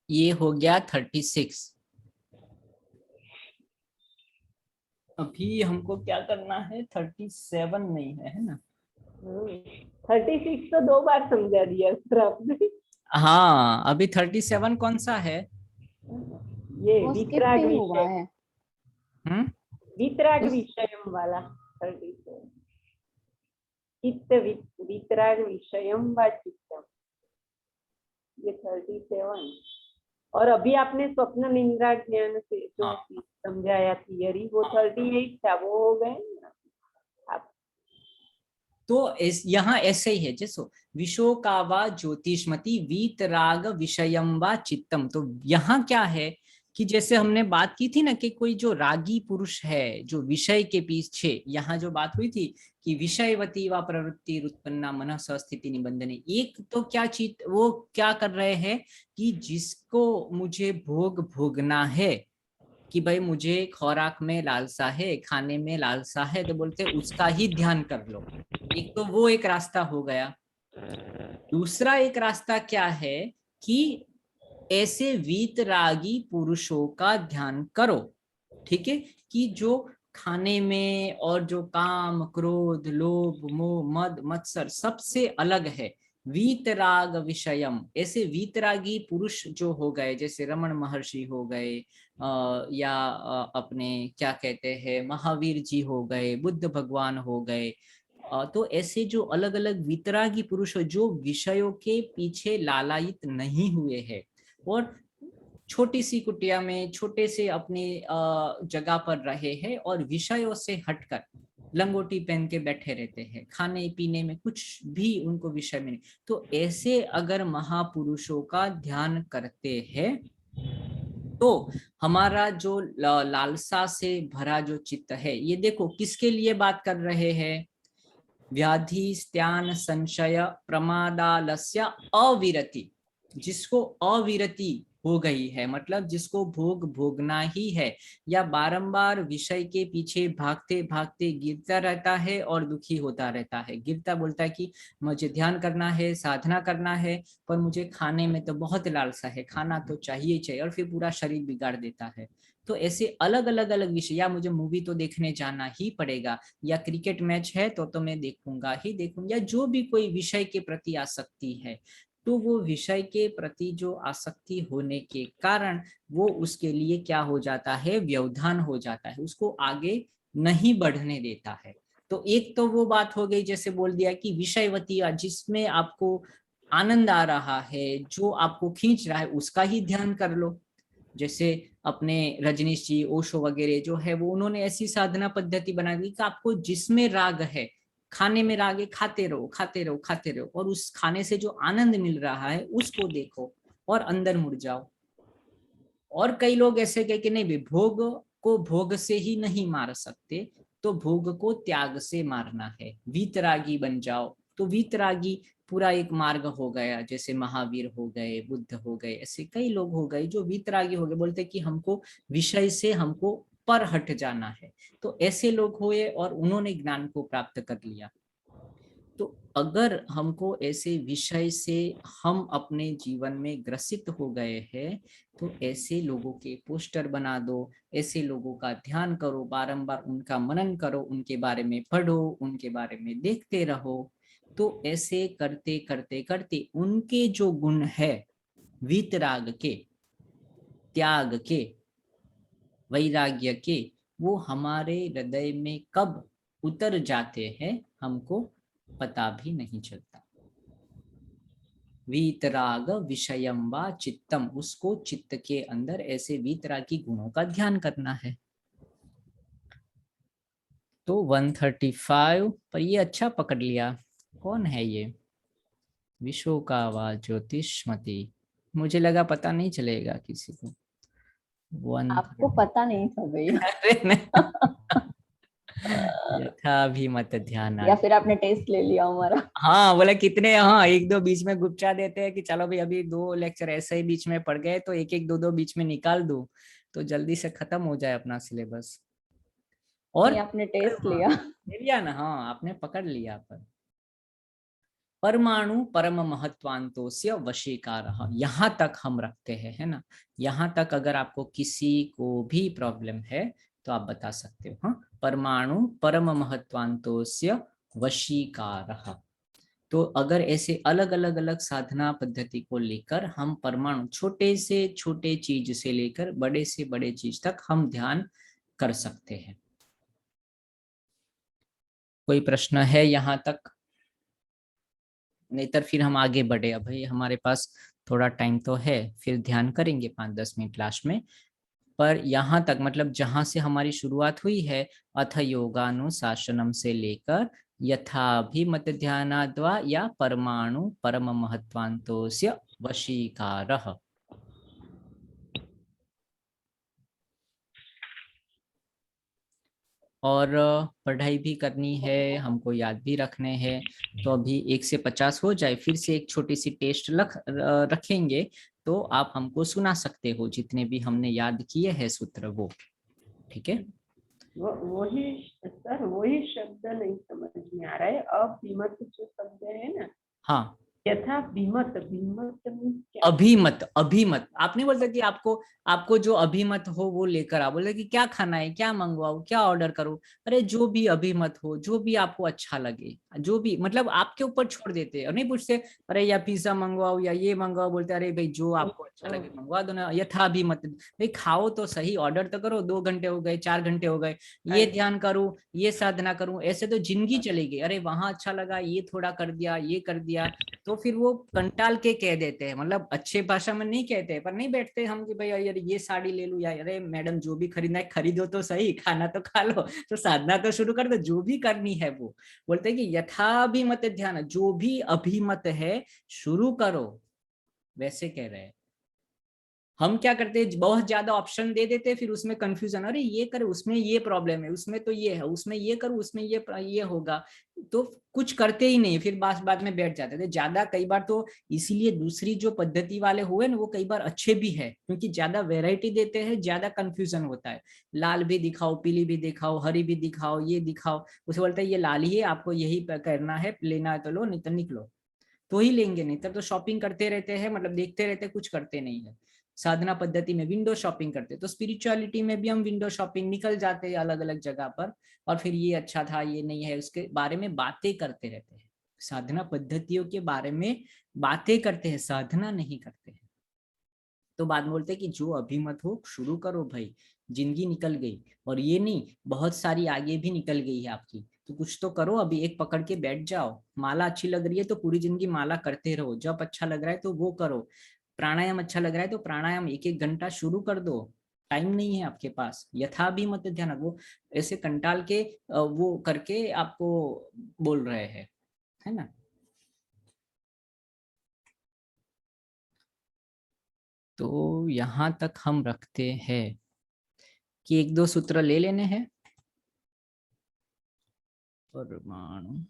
ये हो गया 36। अभी हमको क्या करना है, 37 नहीं है ना? 36 तो 2 बार समझा दिया सर आपने। हाँ अभी 37 कौन सा है? ये वो skip वितराग ही हुआ विषय, है। हम्म। वितराग उस विषयम वाला 37, चित्त वितराग विषयम व चित्तम, ये 37। और अभी आपने स्वप्न निंद्रा ज्ञान से जो हाँ समझाया थियरी वो 38 था, वो हो गए ना आप। तो यहाँ ऐसे ही है, जैसो विशो का वा ज्योतिषमती वीतराग विषयम वा चित्तम। तो यहाँ क्या है कि जैसे हमने बात की थी ना कि कोई जो रागी पुरुष है जो विषय के पीछे, यहाँ जो बात हुई थी कि विषयवती व प्रवृत्ति उत्पन्ना मन स्थिति निबंधने, एक तो क्या चीज वो क्या कर रहे हैं कि जिसको मुझे भोग भोगना है, कि भाई मुझे खुराक में लालसा है, खाने में लालसा है, तो बोलते उसका ही ध्यान कर लो। एक तो वो एक रास्ता हो गया। दूसरा एक रास्ता क्या है कि ऐसे वीतरागी पुरुषों का ध्यान करो, ठीक है, कि जो खाने में और जो काम, क्रोध, लोभ, मोह, मद, मत्सर सबसे अलग है, वीतराग विषयम। ऐसे वीतरागी पुरुष जो हो गए, जैसे रमण महर्षि हो गए, या अपने क्या कहते हैं महावीर जी हो गए, बुद्ध भगवान हो गए, तो ऐसे जो अलग अलग वितरागी पुरुष जो विषयों के पीछे लालायित नहीं हुए हैं और छोटी सी कुटिया में छोटे से अपने जगह पर रहे हैं और विषयों से हटकर लंगोटी पहन के बैठे रहते हैं, खाने पीने में कुछ भी उनको विषय में नहीं, तो ऐसे अगर महापुरुषों का ध्यान करते हैं तो हमारा जो लालसा से भरा जो चित्त है, ये देखो किसके लिए बात कर रहे हैं, व्याधि स्त्यान संशय प्रमादालस्य अविरति, जिसको अविरति हो गई है, मतलब जिसको भोग भोगना ही है, या बारंबार विषय के पीछे भागते भागते गिरता रहता है और दुखी होता रहता है। गिरता बोलता है कि मुझे ध्यान करना है, साधना करना है, पर मुझे खाने में तो बहुत लालसा है, खाना तो चाहिए चाहिए, और फिर पूरा शरीर बिगाड़ देता है। तो ऐसे अलग अलग विषय, या मुझे मूवी तो देखने जाना ही पड़ेगा, या क्रिकेट मैच है तो मैं देखूंगा ही देखूंगा, या जो भी कोई विषय के प्रति आसक्ति है, तो वो विषय के प्रति जो आसक्ति होने के कारण वो उसके लिए क्या हो जाता है, व्यवधान हो जाता है, उसको आगे नहीं बढ़ने देता है। तो एक तो वो बात हो गई, जैसे बोल दिया कि विषयवती, जिसमें आपको आनंद आ रहा है, जो आपको खींच रहा है, उसका ही ध्यान कर लो। जैसे अपने रजनीश जी, ओशो वगैरह जो है, वो उन्होंने ऐसी साधना पद्धति बना दी कि आपको जिसमें राग है, खाने में राग है, खाते रहो खाते रहो खाते रहो, और उस खाने से जो आनंद मिल रहा है उसको देखो और अंदर मुड़ जाओ। और कई लोग ऐसे कहे कि नहीं भी, भोग को भोग से ही नहीं मार सकते, तो भोग को त्याग से मारना है, वीतरागी बन जाओ। तो वीतरागी पूरा एक मार्ग हो गया, जैसे महावीर हो गए, बुद्ध हो गए, ऐसे कई लोग हो गए जो वीतरागी हो गए, बोलते कि हमको विषय से हमको पर हट जाना है। तो ऐसे लोग हुए और उन्होंने ज्ञान को प्राप्त कर लिया। तो अगर हमको ऐसे विषय से हम अपने जीवन में ग्रसित हो गए हैं, तो ऐसे लोगों के पोस्टर बना दो, ऐसे लोगों का ध्यान करो, बारंबार उनका मनन करो, उनके बारे में पढ़ो, उनके बारे में देखते रहो। तो ऐसे करते करते करते उनके जो गुण है, वीतराग के, त्याग के, वैराग्य के, वो हमारे हृदय में कब उतर जाते हैं हमको पता भी नहीं चलता। वीतराग विषयम वा चित्तम, उसको चित्त के अंदर ऐसे वीतरागी गुणों का ध्यान करना है। तो 135 पर ये अच्छा पकड़ लिया। कौन है ये? विशोकावा ज्योतिष्मती। मुझे लगा पता नहीं चलेगा किसी को। आपको पता नहीं था भैया। अरे नहीं। यथा भी मत ध्यान, या फिर आपने टेस्ट ले लिया हमारा। हाँ बोला कितने, हाँ एक दो बीच में गुपचा देते हैं कि चलो भाई अभी 2 लेक्चर ऐसे ही बीच में पड़ गए, तो एक एक दो दो बीच में निकाल दो, तो जल्दी से खत्म हो जाए अपना सिलेबस। और नहीं, आपने टेस्ट लिया। ले लिया ना, हाँ आपने पकड़ लिया। पर परमाणु परम महत्वांतोस्य वशीकारः, यहाँ तक हम रखते हैं, है ना। यहाँ तक अगर आपको किसी को भी प्रॉब्लम है तो आप बता सकते हो। हाँ, परमाणु परम महत्वांतोस्य वशीकारः। तो अगर ऐसे अलग अलग साधना पद्धति को लेकर हम परमाणु, छोटे से छोटे चीज से लेकर बड़े से बड़े चीज तक हम ध्यान कर सकते हैं। कोई प्रश्न है यहाँ तक? नहीं तो फिर हम आगे बढ़े। अब भाई हमारे पास थोड़ा टाइम तो है, फिर ध्यान करेंगे 5-10 मिनट लास्ट में। पर यहाँ तक मतलब जहां से हमारी शुरुआत हुई है, अथ योगानुशासनम से लेकर यथाभिमत ध्यानाद्वा या परमाणु परम महत्वांतोस्य वशीकारः। और पढ़ाई भी करनी है, हमको याद भी रखने हैं। तो अभी 1 से 50 हो जाए, फिर से एक छोटी सी टेस्ट रखेंगे तो आप हमको सुना सकते हो, जितने भी हमने याद किए हैं सूत्र वो। ठीक है, वही सर, वही शब्द नहीं समझ में आ रहा है। अभिमत जो शब्द है ना, हाँ, यथा विमत, विमत मीन्स क्या? अभिमत। अभिमत आपने बोलता कि आपको आपको जो अभिमत हो वो लेकर आओ, बोले कि क्या खाना है, क्या मंगवाओ, क्या ऑर्डर करूं। अरे जो भी अभिमत हो, जो भी आपको अच्छा लगे, जो भी, मतलब आपके ऊपर छोड़ देते हैं और नहीं पूछते अरे या पिज्जा मंगवाओ या ये मंगवाओ, बोलते अरे भाई जो आपको अच्छा लगे मंगवा दो ना। यथा अभिमत, भाई खाओ तो सही, ऑर्डर तो करो, 2 घंटे हो गए, 4 घंटे हो गए, ये ध्यान करूं, ये साधना करूं, ऐसे तो जिंदगी चलेगी। अरे वहां अच्छा लगा, ये थोड़ा कर दिया, ये कर दिया, तो फिर वो कंटाल के कह देते हैं, मतलब अच्छे भाषा में नहीं कहते हैं, पर नहीं बैठते हम कि भाई यार ये साड़ी ले लूं, या अरे मैडम जो भी खरीदना है खरीदो तो सही, खाना तो खा लो, तो साधना तो शुरू कर दो, जो भी करनी है वो। बोलते हैं कि यथाभिमत ध्यान, जो भी अभिमत है शुरू करो, वैसे कह रहे हैं। हम क्या करते हैं, बहुत ज्यादा ऑप्शन दे देते हैं, फिर उसमें कंफ्यूजन, अरे ये कर, उसमें ये प्रॉब्लम है, उसमें तो ये है, उसमें ये करूँ, उसमें ये होगा, तो कुछ करते ही नहीं, फिर बाद में बैठ जाते थे ज्यादा। कई बार तो इसीलिए दूसरी जो पद्धति वाले हुए ना, वो कई बार अच्छे भी है, क्योंकि ज्यादा वेराइटी देते हैं, ज्यादा कंफ्यूजन होता है। लाल भी दिखाओ, पीली भी दिखाओ, हरी भी दिखाओ, ये दिखाओ, उसे बोलते हैं ये लाल ही है, आपको यही करना है, लेना है तो लो, नहीं तो निकलो। तो ही लेंगे, नहीं तो शॉपिंग करते रहते हैं, मतलब देखते रहते, कुछ करते नहीं है। साधना पद्धति में विंडो शॉपिंग करते, तो स्पिरिचुअलिटी में भी हम विंडो शॉपिंग निकल जाते हैं अलग अलग जगह पर, और फिर ये अच्छा था, ये नहीं है, उसके बारे में बातें करते रहते हैं। साधना पद्धतियों के बारे में बातें करते हैं, साधना नहीं करते हैं। तो बाद में बोलते हैं कि जो अभिमत हो शुरू करो भाई, जिंदगी निकल गई, और ये नहीं, बहुत सारी आगे भी निकल गई है आपकी, तो कुछ तो करो, अभी एक पकड़ के बैठ जाओ। माला अच्छी लग रही है तो पूरी जिंदगी माला करते रहो, जब अच्छा लग रहा है तो वो करो, प्राणायाम अच्छा लग रहा है तो प्राणायाम 1-1 घंटा शुरू कर दो। टाइम नहीं है आपके पास, यथा भी मत ध्यान, वो ऐसे कंटाल के वो करके आपको बोल रहे हैं, है ना। तो यहाँ तक हम रखते हैं कि 1-2 सूत्र ले लेने हैं। परमाणु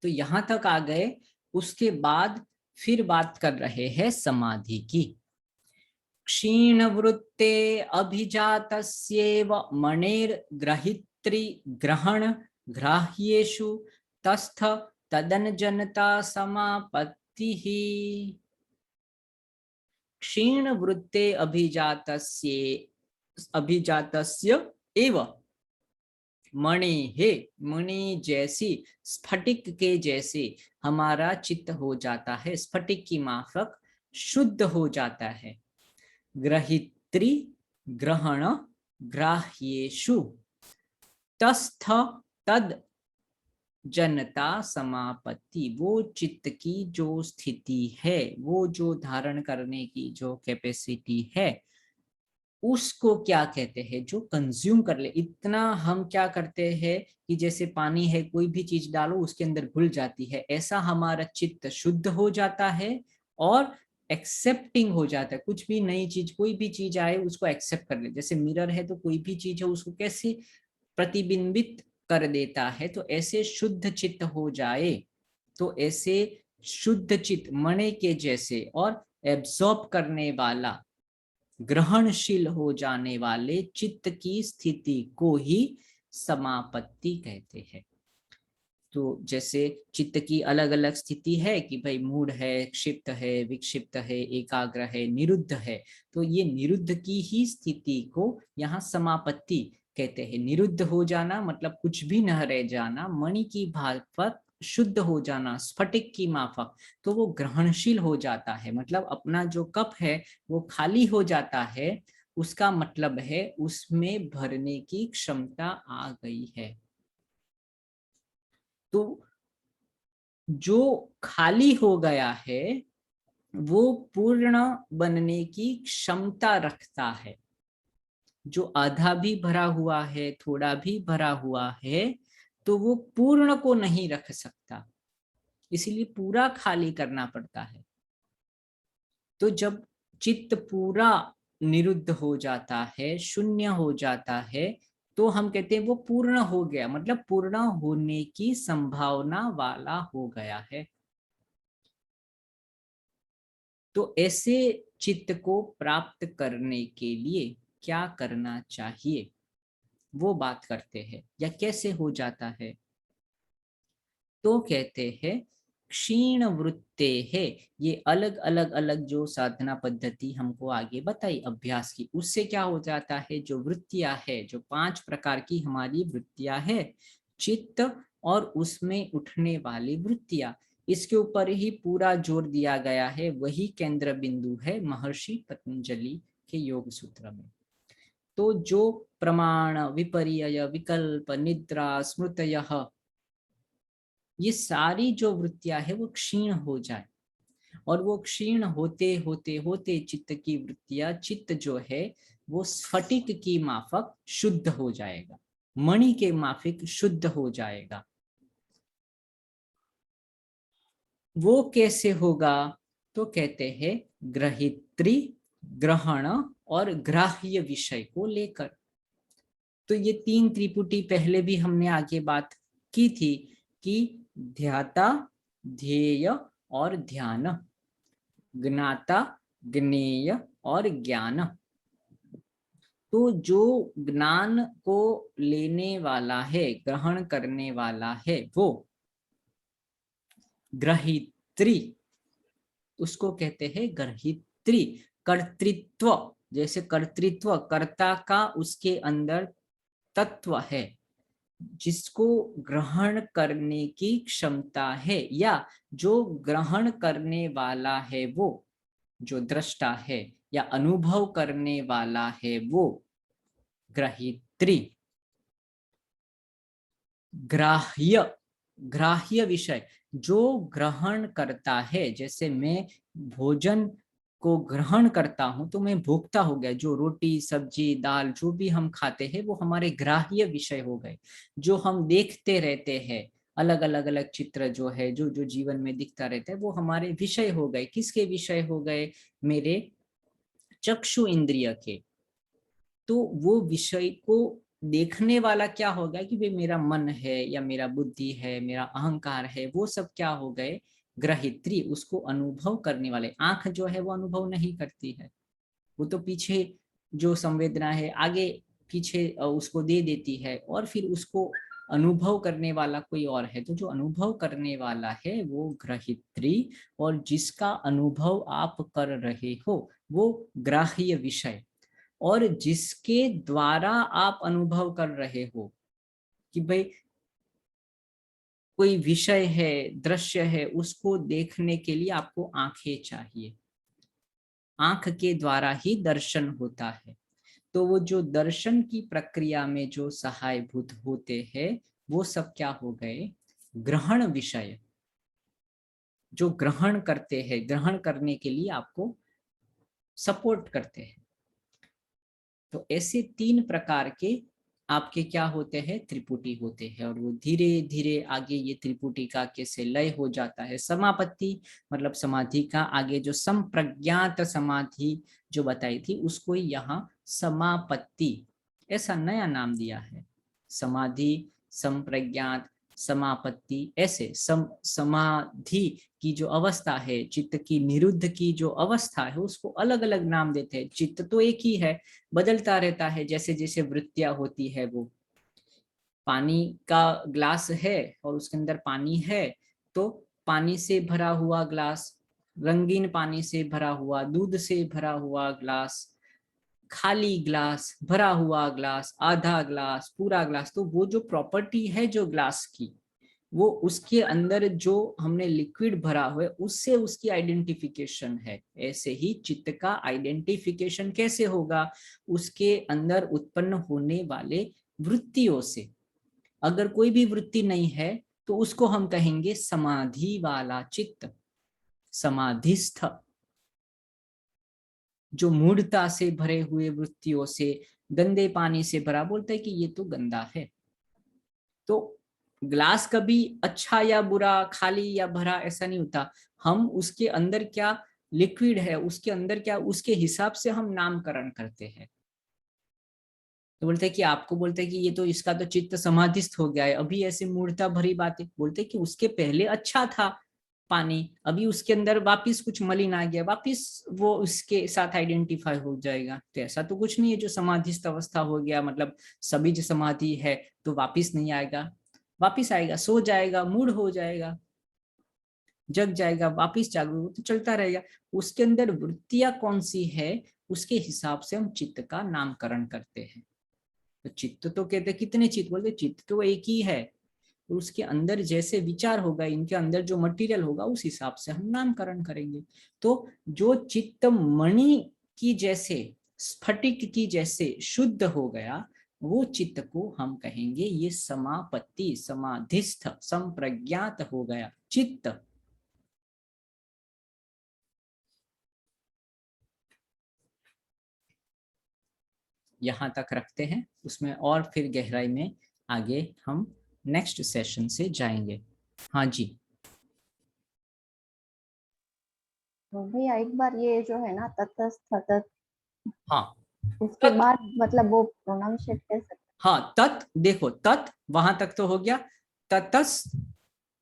तो यहां तक आ गए। उसके बाद फिर बात कर रहे हैं समाधि की। क्षीण वृत्ते अभिजातस्येव मणेर ग्रहित्री ग्रहण ग्राह्येषु तस्थ तदन जनता समापत्ति। क्षीण वृत्ते अभिजातस्य एव मणि है, मणि जैसी, स्फटिक के जैसे हमारा चित्त हो जाता है, स्फटिक की माफक शुद्ध हो जाता है। ग्रहित्री ग्रहण ग्राह्येषु तस्थ तद जनता समापत्ति, वो चित्त की जो स्थिति है, वो जो धारण करने की जो कैपेसिटी है, उसको क्या कहते हैं, जो कंज्यूम कर ले। इतना हम क्या करते हैं कि जैसे पानी है, कोई भी चीज डालो उसके अंदर घुल जाती है, ऐसा हमारा चित्त शुद्ध हो जाता है और एक्सेप्टिंग हो जाता है। कुछ भी नई चीज, कोई भी चीज आए उसको एक्सेप्ट कर ले। जैसे मिरर है तो कोई भी चीज है उसको कैसे प्रतिबिंबित कर देता है, तो ऐसे शुद्ध चित्त हो जाए, तो ऐसे शुद्ध चित्त मणि के जैसे और एब्जॉर्ब करने वाला, ग्रहणशील हो जाने वाले चित्त की स्थिति को ही समापत्ति कहते हैं। तो जैसे चित्त की अलग अलग स्थिति है कि भाई मूढ़ है, क्षिप्त है, विक्षिप्त है, एकाग्र है, निरुद्ध है, तो ये निरुद्ध की ही स्थिति को यहाँ समापत्ति कहते हैं। निरुद्ध हो जाना मतलब कुछ भी न रह जाना, मणि की भाफक शुद्ध हो जाना, स्फटिक की माफक, तो वो ग्रहणशील हो जाता है, मतलब अपना जो कप है वो खाली हो जाता है, उसका मतलब है उसमें भरने की क्षमता आ गई है। तो जो खाली हो गया है वो पूर्ण बनने की क्षमता रखता है। जो आधा भी भरा हुआ है, थोड़ा भी भरा हुआ है, तो वो पूर्ण को नहीं रख सकता। इसीलिए पूरा खाली करना पड़ता है। तो जब चित्त पूरा निरुद्ध हो जाता है, शून्य हो जाता है, तो हम कहते हैं वो पूर्ण हो गया, मतलब पूर्ण होने की संभावना वाला हो गया है। तो ऐसे चित्त को प्राप्त करने के लिए क्या करना चाहिए, वो बात करते हैं, या कैसे हो जाता है। तो कहते हैं क्षीण वृत्ते है, ये अलग अलग अलग जो साधना पद्धति हमको आगे बताई अभ्यास की, उससे क्या हो जाता है, जो वृत्तियां है, जो 5 प्रकार की हमारी वृत्तियां है, चित्त और उसमें उठने वाली वृत्तियां, इसके ऊपर ही पूरा जोर दिया गया है। वही केंद्र बिंदु है महर्षि पतंजलि के योग सूत्र में। तो जो प्रमाण, विपर्यय, विकल्प, निद्रा, स्मृतयः, ये सारी जो वृत्तियां है वो क्षीण हो जाए, और वो क्षीण होते होते होते चित्त की वृत्तियां, चित्त जो है वो स्फटिक की माफक शुद्ध हो जाएगा, मणि के माफिक शुद्ध हो जाएगा। वो कैसे होगा, तो कहते हैं ग्रहित्री, ग्रहण और ग्राह्य विषय को लेकर। तो ये 3 त्रिपुटी पहले भी हमने आगे बात की थी कि ध्याता, ध्येय और ध्यान, ज्ञाता, ज्ञेय और ज्ञान। तो जो ज्ञान को लेने वाला है, ग्रहण करने वाला है, वो ग्रहित्री, उसको कहते हैं ग्रहित्री। कर्तृत्व, जैसे कर्तृत्व, कर्ता का उसके अंदर तत्व है, जिसको ग्रहण करने की क्षमता है, या जो ग्रहण करने वाला है, वो जो दृष्टा है या अनुभव करने वाला है, वो ग्रहित्री। ग्राह्य, ग्राह्य विषय, जो ग्रहण करता है, जैसे मैं भोजन को ग्रहण करता हूं तो मैं भोक्ता हो गया, जो रोटी, सब्जी, दाल जो भी हम खाते हैं वो हमारे ग्राह्य विषय हो गए। जो हम देखते रहते हैं, अलग अलग अलग चित्र जो है, जो जो जीवन में दिखता रहता है, वो हमारे विषय हो गए। किसके विषय हो गए, मेरे चक्षु इंद्रिय के। तो वो विषय को देखने वाला क्या होगा कि भाई मेरा मन है या मेरा बुद्धि है, मेरा अहंकार है, वो सब क्या हो गए, ग्रहित्री, उसको अनुभव करने वाले। आंख जो है वो अनुभव नहीं करती है, वो तो पीछे जो संवेदना है आगे पीछे उसको दे देती है, और फिर उसको अनुभव करने वाला कोई और है। तो जो अनुभव करने वाला है वो ग्रहित्री, और जिसका अनुभव आप कर रहे हो वो ग्राह्य विषय। और जिसके द्वारा आप अनुभव कर रहे हो कि भाई कोई विषय है, दृश्य है, उसको देखने के लिए आपको आंखें चाहिए, आंख के द्वारा ही दर्शन होता है। तो वो जो दर्शन की प्रक्रिया में जो सहायभूत होते हैं, वो सब क्या हो गए, ग्रहण विषय, जो ग्रहण करते हैं, ग्रहण करने के लिए आपको सपोर्ट करते हैं। तो ऐसे 3 प्रकार के आपके क्या होते हैं, त्रिपुटी होते हैं, और वो धीरे धीरे आगे ये त्रिपुटी का कैसे लय हो जाता है। समापत्ति मतलब समाधि का आगे जो संप्रज्ञात समाधि जो बताई थी, उसको यहाँ समापत्ति ऐसा नया नाम दिया है। समाधि, संप्रज्ञात, समापत्ति, ऐसे समाधि की जो अवस्था है, चित्त की निरुद्ध की जो अवस्था है, उसको अलग अलग नाम देते हैं। चित्त तो एक ही है, बदलता रहता है जैसे जैसे वृत्तियां होती है। वो पानी का ग्लास है और उसके अंदर पानी है, तो पानी से भरा हुआ ग्लास, रंगीन पानी से भरा हुआ, दूध से भरा हुआ ग्लास, खाली ग्लास, भरा हुआ ग्लास, आधा ग्लास, पूरा ग्लास। तो वो जो प्रॉपर्टी है जो ग्लास की, वो उसके अंदर जो हमने लिक्विड भरा हुआ है उससे उसकी आइडेंटिफिकेशन है। ऐसे ही चित्त का आइडेंटिफिकेशन कैसे होगा, उसके अंदर उत्पन्न होने वाले वृत्तियों से। अगर कोई भी वृत्ति नहीं है तो उसको हम कहेंगे समाधि वाला चित्त, समाधिस्थ। जो मूढ़ता से भरे हुए वृत्तियों से, गंदे पानी से भरा, बोलता है कि ये तो गंदा है। तो ग्लास कभी अच्छा या बुरा, खाली या भरा ऐसा नहीं होता। हम उसके अंदर क्या लिक्विड है, उसके अंदर क्या, उसके हिसाब से हम नामकरण करते हैं। तो बोलते हैं कि आपको बोलते हैं कि ये तो इसका तो चित्त समाधिस्थ हो गया है, अभी ऐसी मूर्ता भरी बातें। बोलते हैं कि उसके पहले अच्छा था पानी, अभी उसके अंदर वापिस कुछ मलिन आ गया, वापिस वो उसके साथ आइडेंटिफाई हो जाएगा। तो ऐसा तो कुछ नहीं है जो समाधिस्थ अवस्था हो गया मतलब सभी जो समाधि है तो वापिस नहीं आएगा, वापिस आएगा, सो जाएगा, मूड हो जाएगा, जग जाएगा, वापिस जागरूक, तो चलता रहेगा। उसके अंदर वृत्तियां कौन सी है उसके हिसाब से हम चित्त का नामकरण करते हैं। तो चित्त तो कहते कितने चित्त, बोलते चित्त तो एक ही है, तो उसके अंदर जैसे विचार होगा, इनके अंदर जो मटेरियल होगा उस हिसाब से हम नामकरण करेंगे। तो जो चित्त मणि की जैसे, स्फटिक की जैसे शुद्ध हो गया, वो चित्त को हम कहेंगे ये समापत्ति, समाधिस्थ, संप्रज्ञात हो गया चित्त। यहाँ तक रखते हैं, उसमें और फिर गहराई में आगे हम नेक्स्ट सेशन से जाएंगे। हाँ जी। तो भैया एक बार ये जो है ना तटस्थ तत्, हाँ उसके तत्, बाद मतलब वो प्रोनाउंशिएट कैसे? हाँ तत्, देखो तत् वहां तक तो हो गया, ततस,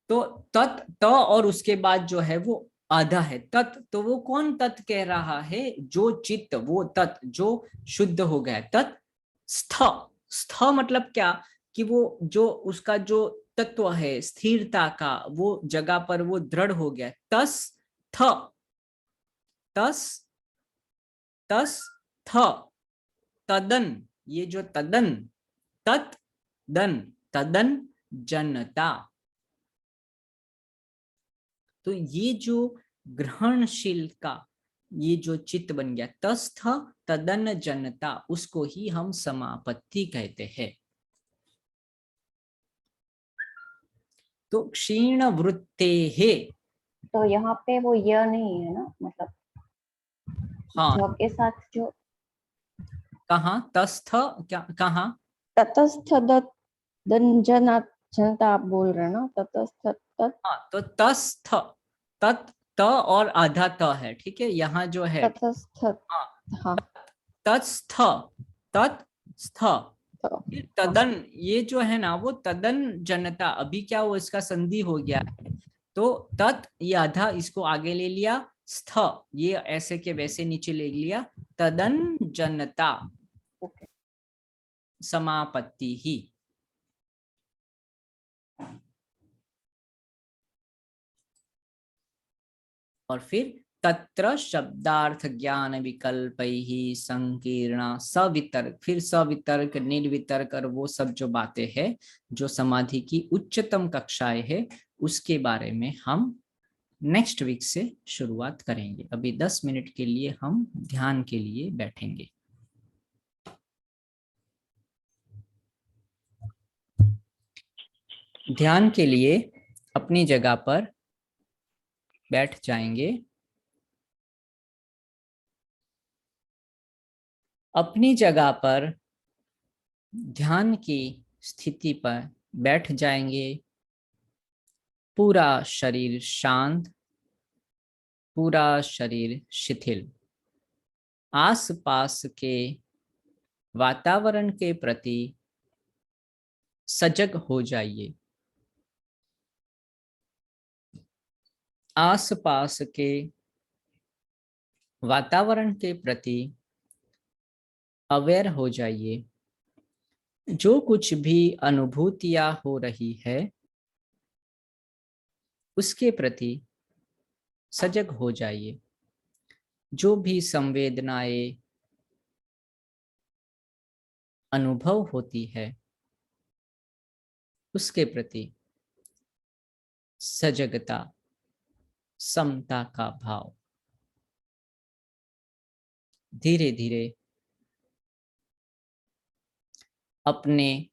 तो तत् त और उसके बाद जो है वो आधा है तत्, तो वो कौन तत् कह रहा है, जो चित्त, वो तत् जो शुद्ध हो गया है। तत् स्थ, स्थ मतलब क्या, कि वो जो उसका जो तत्व है स्थिरता का, वो जगह पर वो दृढ़ हो गया। तस थ, तस, तस थ, तदन, ये जो तदन, तत् दन, तदन जनता, तो ये जो ग्रहणशील का ये जो चित्त बन गया, तस्थ तदन जनता, उसको ही हम समापत्ति कहते हैं। तो क्षीण वृत्ते है, तो यहाँ पे वो य नहीं है ना, मतलब हाँ ज के साथ जो कहाँ तस्थ, क्या कहाँ, तटस्थ जनता, जनता आप बोल रहे हैं ना, तटस्थ तत्, हाँ तो तस्थ, तत् त और आधा त है, ठीक है, यहाँ जो है तटस्थ, हाँ हाँ तत्स्थ, तत्स्थ, तो फिर हाँ तदन, ये जो है ना वो तदन जनता, अभी क्या वो इसका संधि हो गया है, तो तत् ये आधा इसको आगे ले लिया, स्थ ये ऐसे के वैसे नीचे ले लिया, तदन जनता ओके। समापत्ति ही। और फिर तत्र शब्दार्थ ज्ञान विकल्पैहि संकीर्णा सवितर्क, फिर सवितर्क निर्वितर्क और वो सब जो बातें हैं जो समाधि की उच्चतम कक्षाएं है, उसके बारे में हम नेक्स्ट वीक से शुरुआत करेंगे। अभी 10 मिनट के लिए हम ध्यान के लिए बैठेंगे। ध्यान के लिए अपनी जगह पर बैठ जाएंगे, अपनी जगह पर ध्यान की स्थिति पर बैठ जाएंगे, पूरा शरीर शांत, पूरा शरीर शिथिल, आसपास के वातावरण के प्रति सजग हो जाइए, आसपास के वातावरण के प्रति अवेयर हो जाइए, जो कुछ भी अनुभूतियां हो रही है उसके प्रति सजग हो जाइए, जो भी संवेदनाएं अनुभव होती है उसके प्रति सजगता, समता का भाव। धीरे धीरे अपने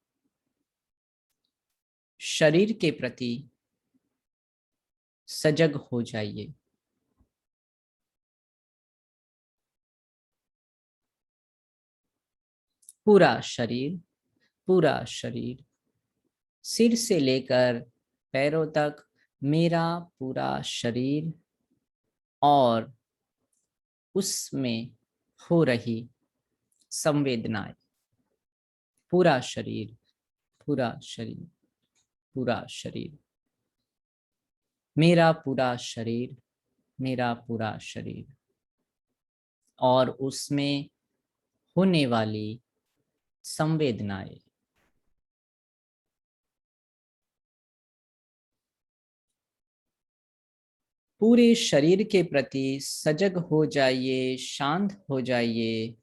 शरीर के प्रति सजग हो जाइए, पूरा शरीर, पूरा शरीर सिर से लेकर पैरों तक मेरा पूरा शरीर और उसमें हो रही संवेदनाएं, पूरा शरीर, पूरा शरीर, पूरा शरीर, मेरा पूरा शरीर, मेरा पूरा शरीर और उसमें होने वाली संवेदनाएं। पूरे शरीर के प्रति सजग हो जाइए, शांत हो जाइए।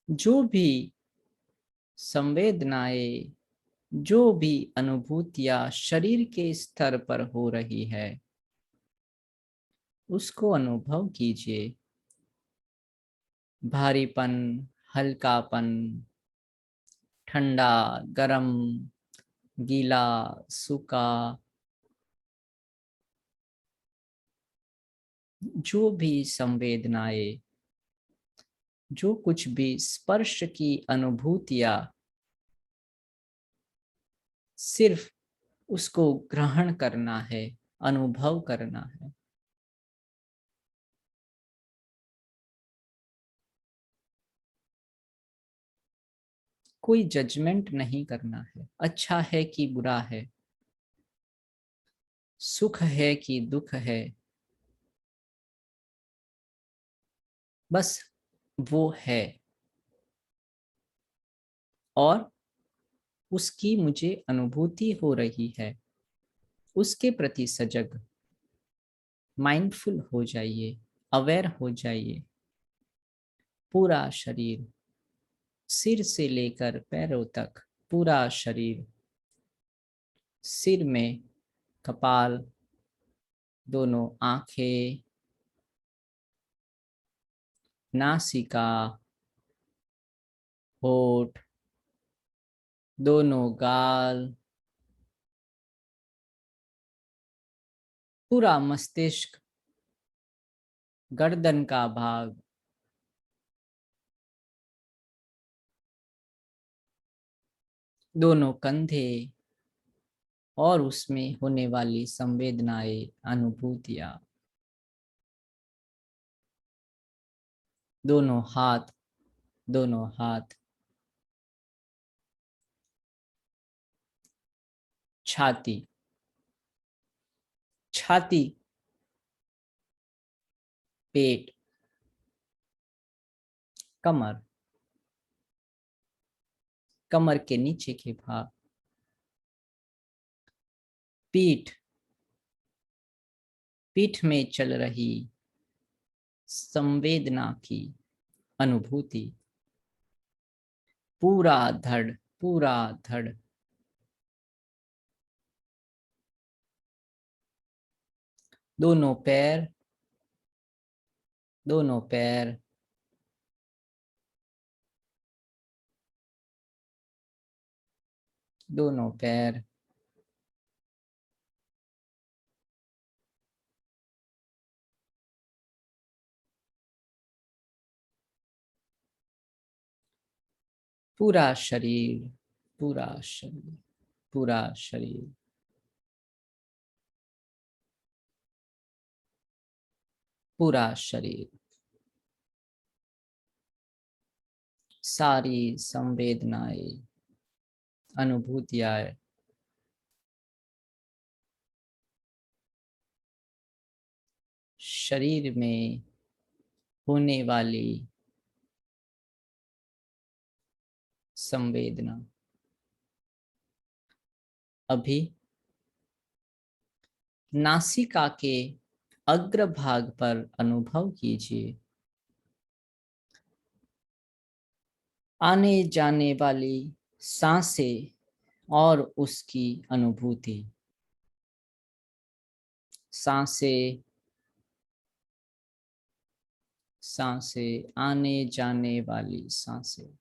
जो भी संवेदनाएं, जो भी अनुभूतियां शरीर के स्तर पर हो रही है, उसको अनुभव कीजिए। भारीपन, हल्कापन, ठंडा, गरम, गीला, सूखा, जो भी संवेदनाएं, जो कुछ भी स्पर्श की अनुभूतियां, सिर्फ उसको ग्रहण करना है, अनुभव करना है। कोई जजमेंट नहीं करना है, अच्छा है कि बुरा है, सुख है कि दुख है, बस वो है और उसकी मुझे अनुभूति हो रही है, उसके प्रति सजग, माइंडफुल हो जाइए, अवेयर हो जाइए। पूरा शरीर, सिर से लेकर पैरों तक पूरा शरीर, सिर में कपाल, दोनों आंखें, नासिका, होठ, दोनों गाल, पूरा मस्तिष्क, गर्दन का भाग, दोनों कंधे और उसमें होने वाली संवेदनाएं, अनुभूतियां, दोनों हाथ, दोनों हाथ, छाती, छाती, पेट, कमर, कमर के नीचे के भाग, पीठ, पीठ में चल रही संवेदना की अनुभूति, पूरा धड़, पूरा धड़, दोनों पैर, दोनों पैर, दोनों पैर, पूरा शरीर, पूरा शरीर, पूरा शरीर, पूरा शरीर, सारी संवेदनाएं, अनुभूतियां शरीर में होने वाली संवेदना। अभी नासिका के अग्रभाग पर अनुभव कीजिए आने जाने वाली सांसें और उसकी अनुभूति। सांसें, सांसें, आने जाने वाली सांसें।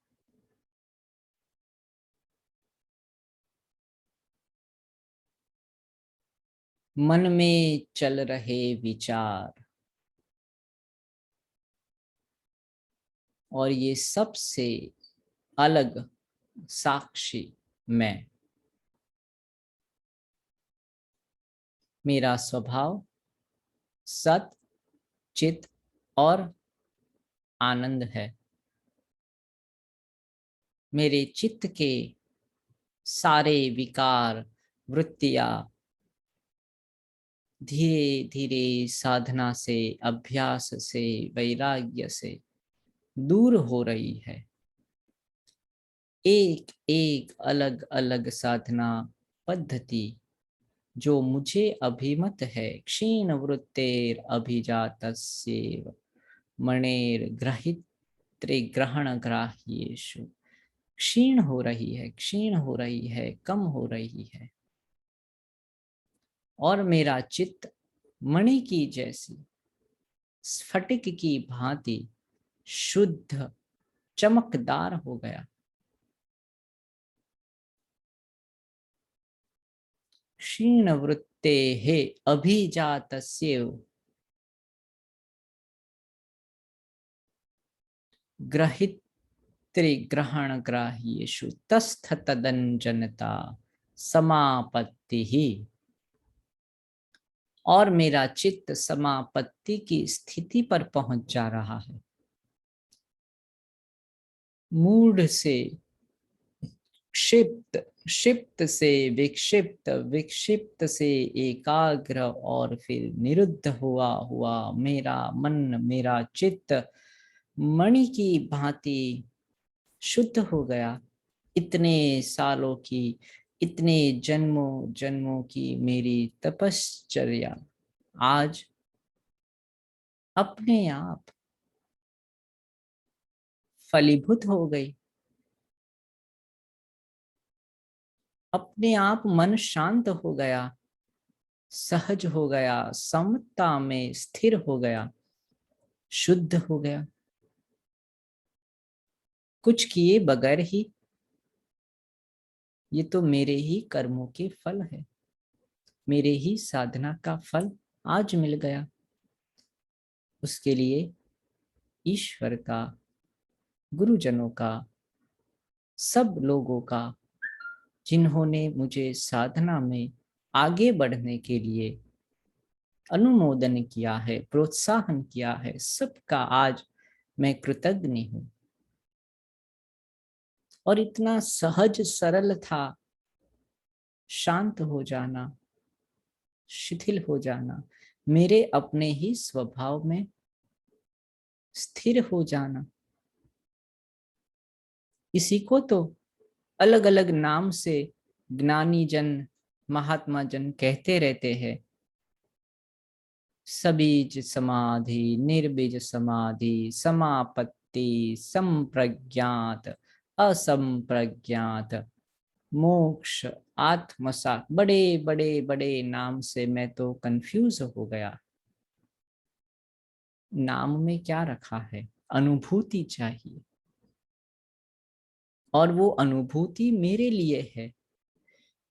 मन में चल रहे विचार और ये सबसे अलग साक्षी, मैं। मेरा स्वभाव सत, चित और आनंद है। मेरे चित्त के सारे विकार, वृत्तियां धीरे धीरे साधना से, अभ्यास से, वैराग्य से दूर हो रही है। एक एक अलग अलग साधना पद्धति जो मुझे अभिमत है, क्षीण वृत्तेर अभिजातस्येव मणेर ग्रहित त्रिग्रहण ग्राह्येषु, क्षीण हो रही है, क्षीण हो रही है, कम हो रही है। और मेरा चित्त मणि की जैसी, स्फटिक की भांति शुद्ध, चमकदार हो गया। क्षीण वृत्तेः अभिजातस्य ग्रहित त्रिग्रहण ग्राह्येषु तस्थ तदंजनता समापत्ति ही। और मेरा चित्त समापत्ति की स्थिति पर पहुंच जा रहा है। मूढ़ से क्षिप्त, क्षिप्त से विक्षिप्त, विक्षिप्त से एकाग्र और फिर निरुद्ध हुआ हुआ मेरा मन, मेरा चित्त मणि की भांति शुद्ध हो गया। इतने सालों की, इतने जन्मों जन्मों की मेरी तपश्चर्या आज अपने आप फलीभूत हो गई। अपने आप मन शांत हो गया, सहज हो गया, समता में स्थिर हो गया, शुद्ध हो गया, कुछ किए बगैर ही। ये तो मेरे ही कर्मों के फल है, मेरे ही साधना का फल आज मिल गया। उसके लिए ईश्वर का, गुरुजनों का, सब लोगों का, जिन्होंने मुझे साधना में आगे बढ़ने के लिए अनुमोदन किया है, प्रोत्साहन किया है, सबका आज मैं कृतज्ञ हूं। और इतना सहज सरल था शांत हो जाना, शिथिल हो जाना, मेरे अपने ही स्वभाव में स्थिर हो जाना। इसी को तो अलग अलग नाम से ज्ञानी जन, महात्मा जन कहते रहते हैं। सबीज समाधि, निर्बीज समाधि, समापत्ति, संप्रज्ञात, असंप्रज्ञात, मोक्ष, आत्मसात, बड़े बड़े बड़े नाम से मैं तो कंफ्यूज हो गया। नाम में क्या रखा है? अनुभूति चाहिए, और वो अनुभूति मेरे लिए है,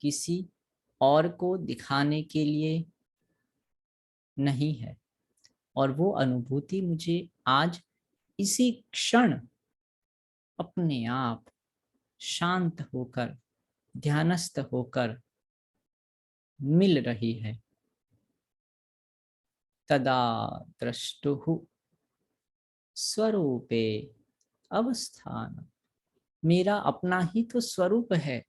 किसी और को दिखाने के लिए नहीं है। और वो अनुभूति मुझे आज इसी क्षण अपने आप शांत होकर, ध्यानस्थ होकर मिल रही है। तदा द्रष्टुः स्वरूपे अवस्थान, मेरा अपना ही तो स्वरूप है,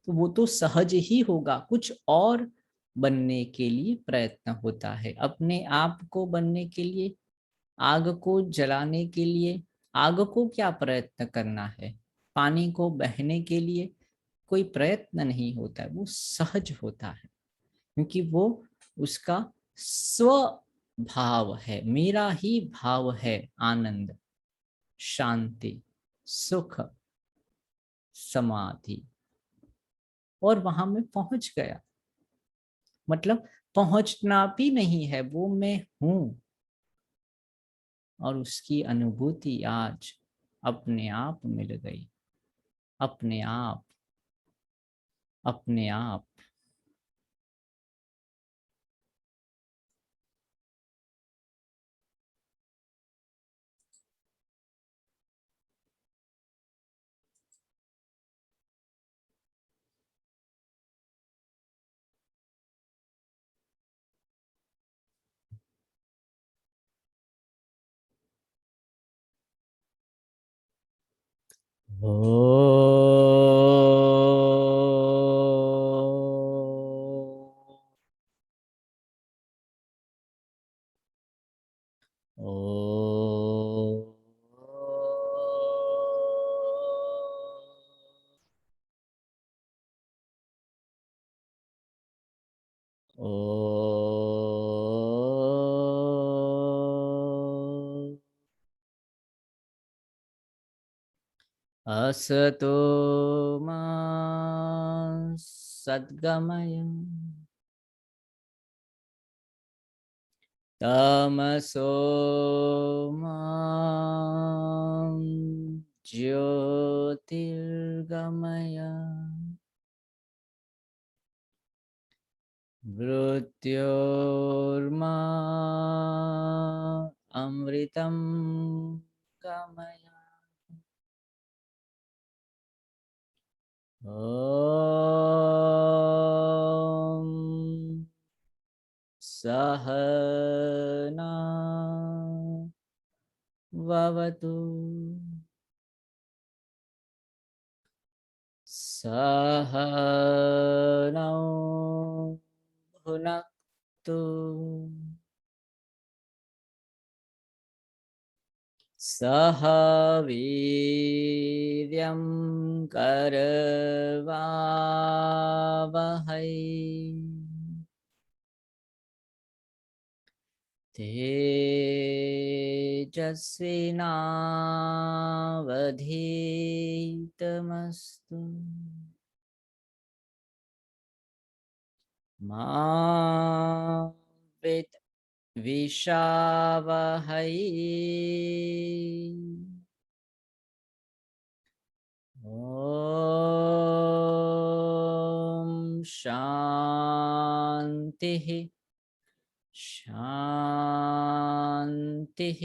तो वो तो सहज ही होगा। कुछ और बनने के लिए प्रयत्न होता है, अपने आप को बनने के लिए, आग को जलाने के लिए। आग को क्या प्रयत्न करना है? पानी को बहने के लिए कोई प्रयत्न नहीं होता है, वो सहज होता है, क्योंकि वो उसका स्वभाव है। मेरा ही भाव है आनंद, शांति, सुख, समाधि। और वहां मैं पहुंच गया। मतलब पहुंचना भी नहीं है, वो मैं हूं। और उसकी अनुभूति आज अपने आप मिल गई, अपने आप, अपने आप। असतो मा सद्गमय तमसो मा ज्योतिर्गमय मृत्योर्मा अमृतं गमय ॐ सहना भवतु सहनौ भुनक्तु सह वीर्यं करवावहै तेजस्विनावधीतमस्तु मा विद्विषावहै ॐ शान्तिः शान्तिः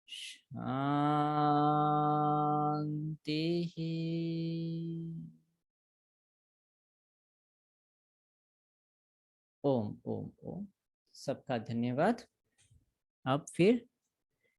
शान्तिः। ओम ओम ओम। सबका धन्यवाद। अब फिर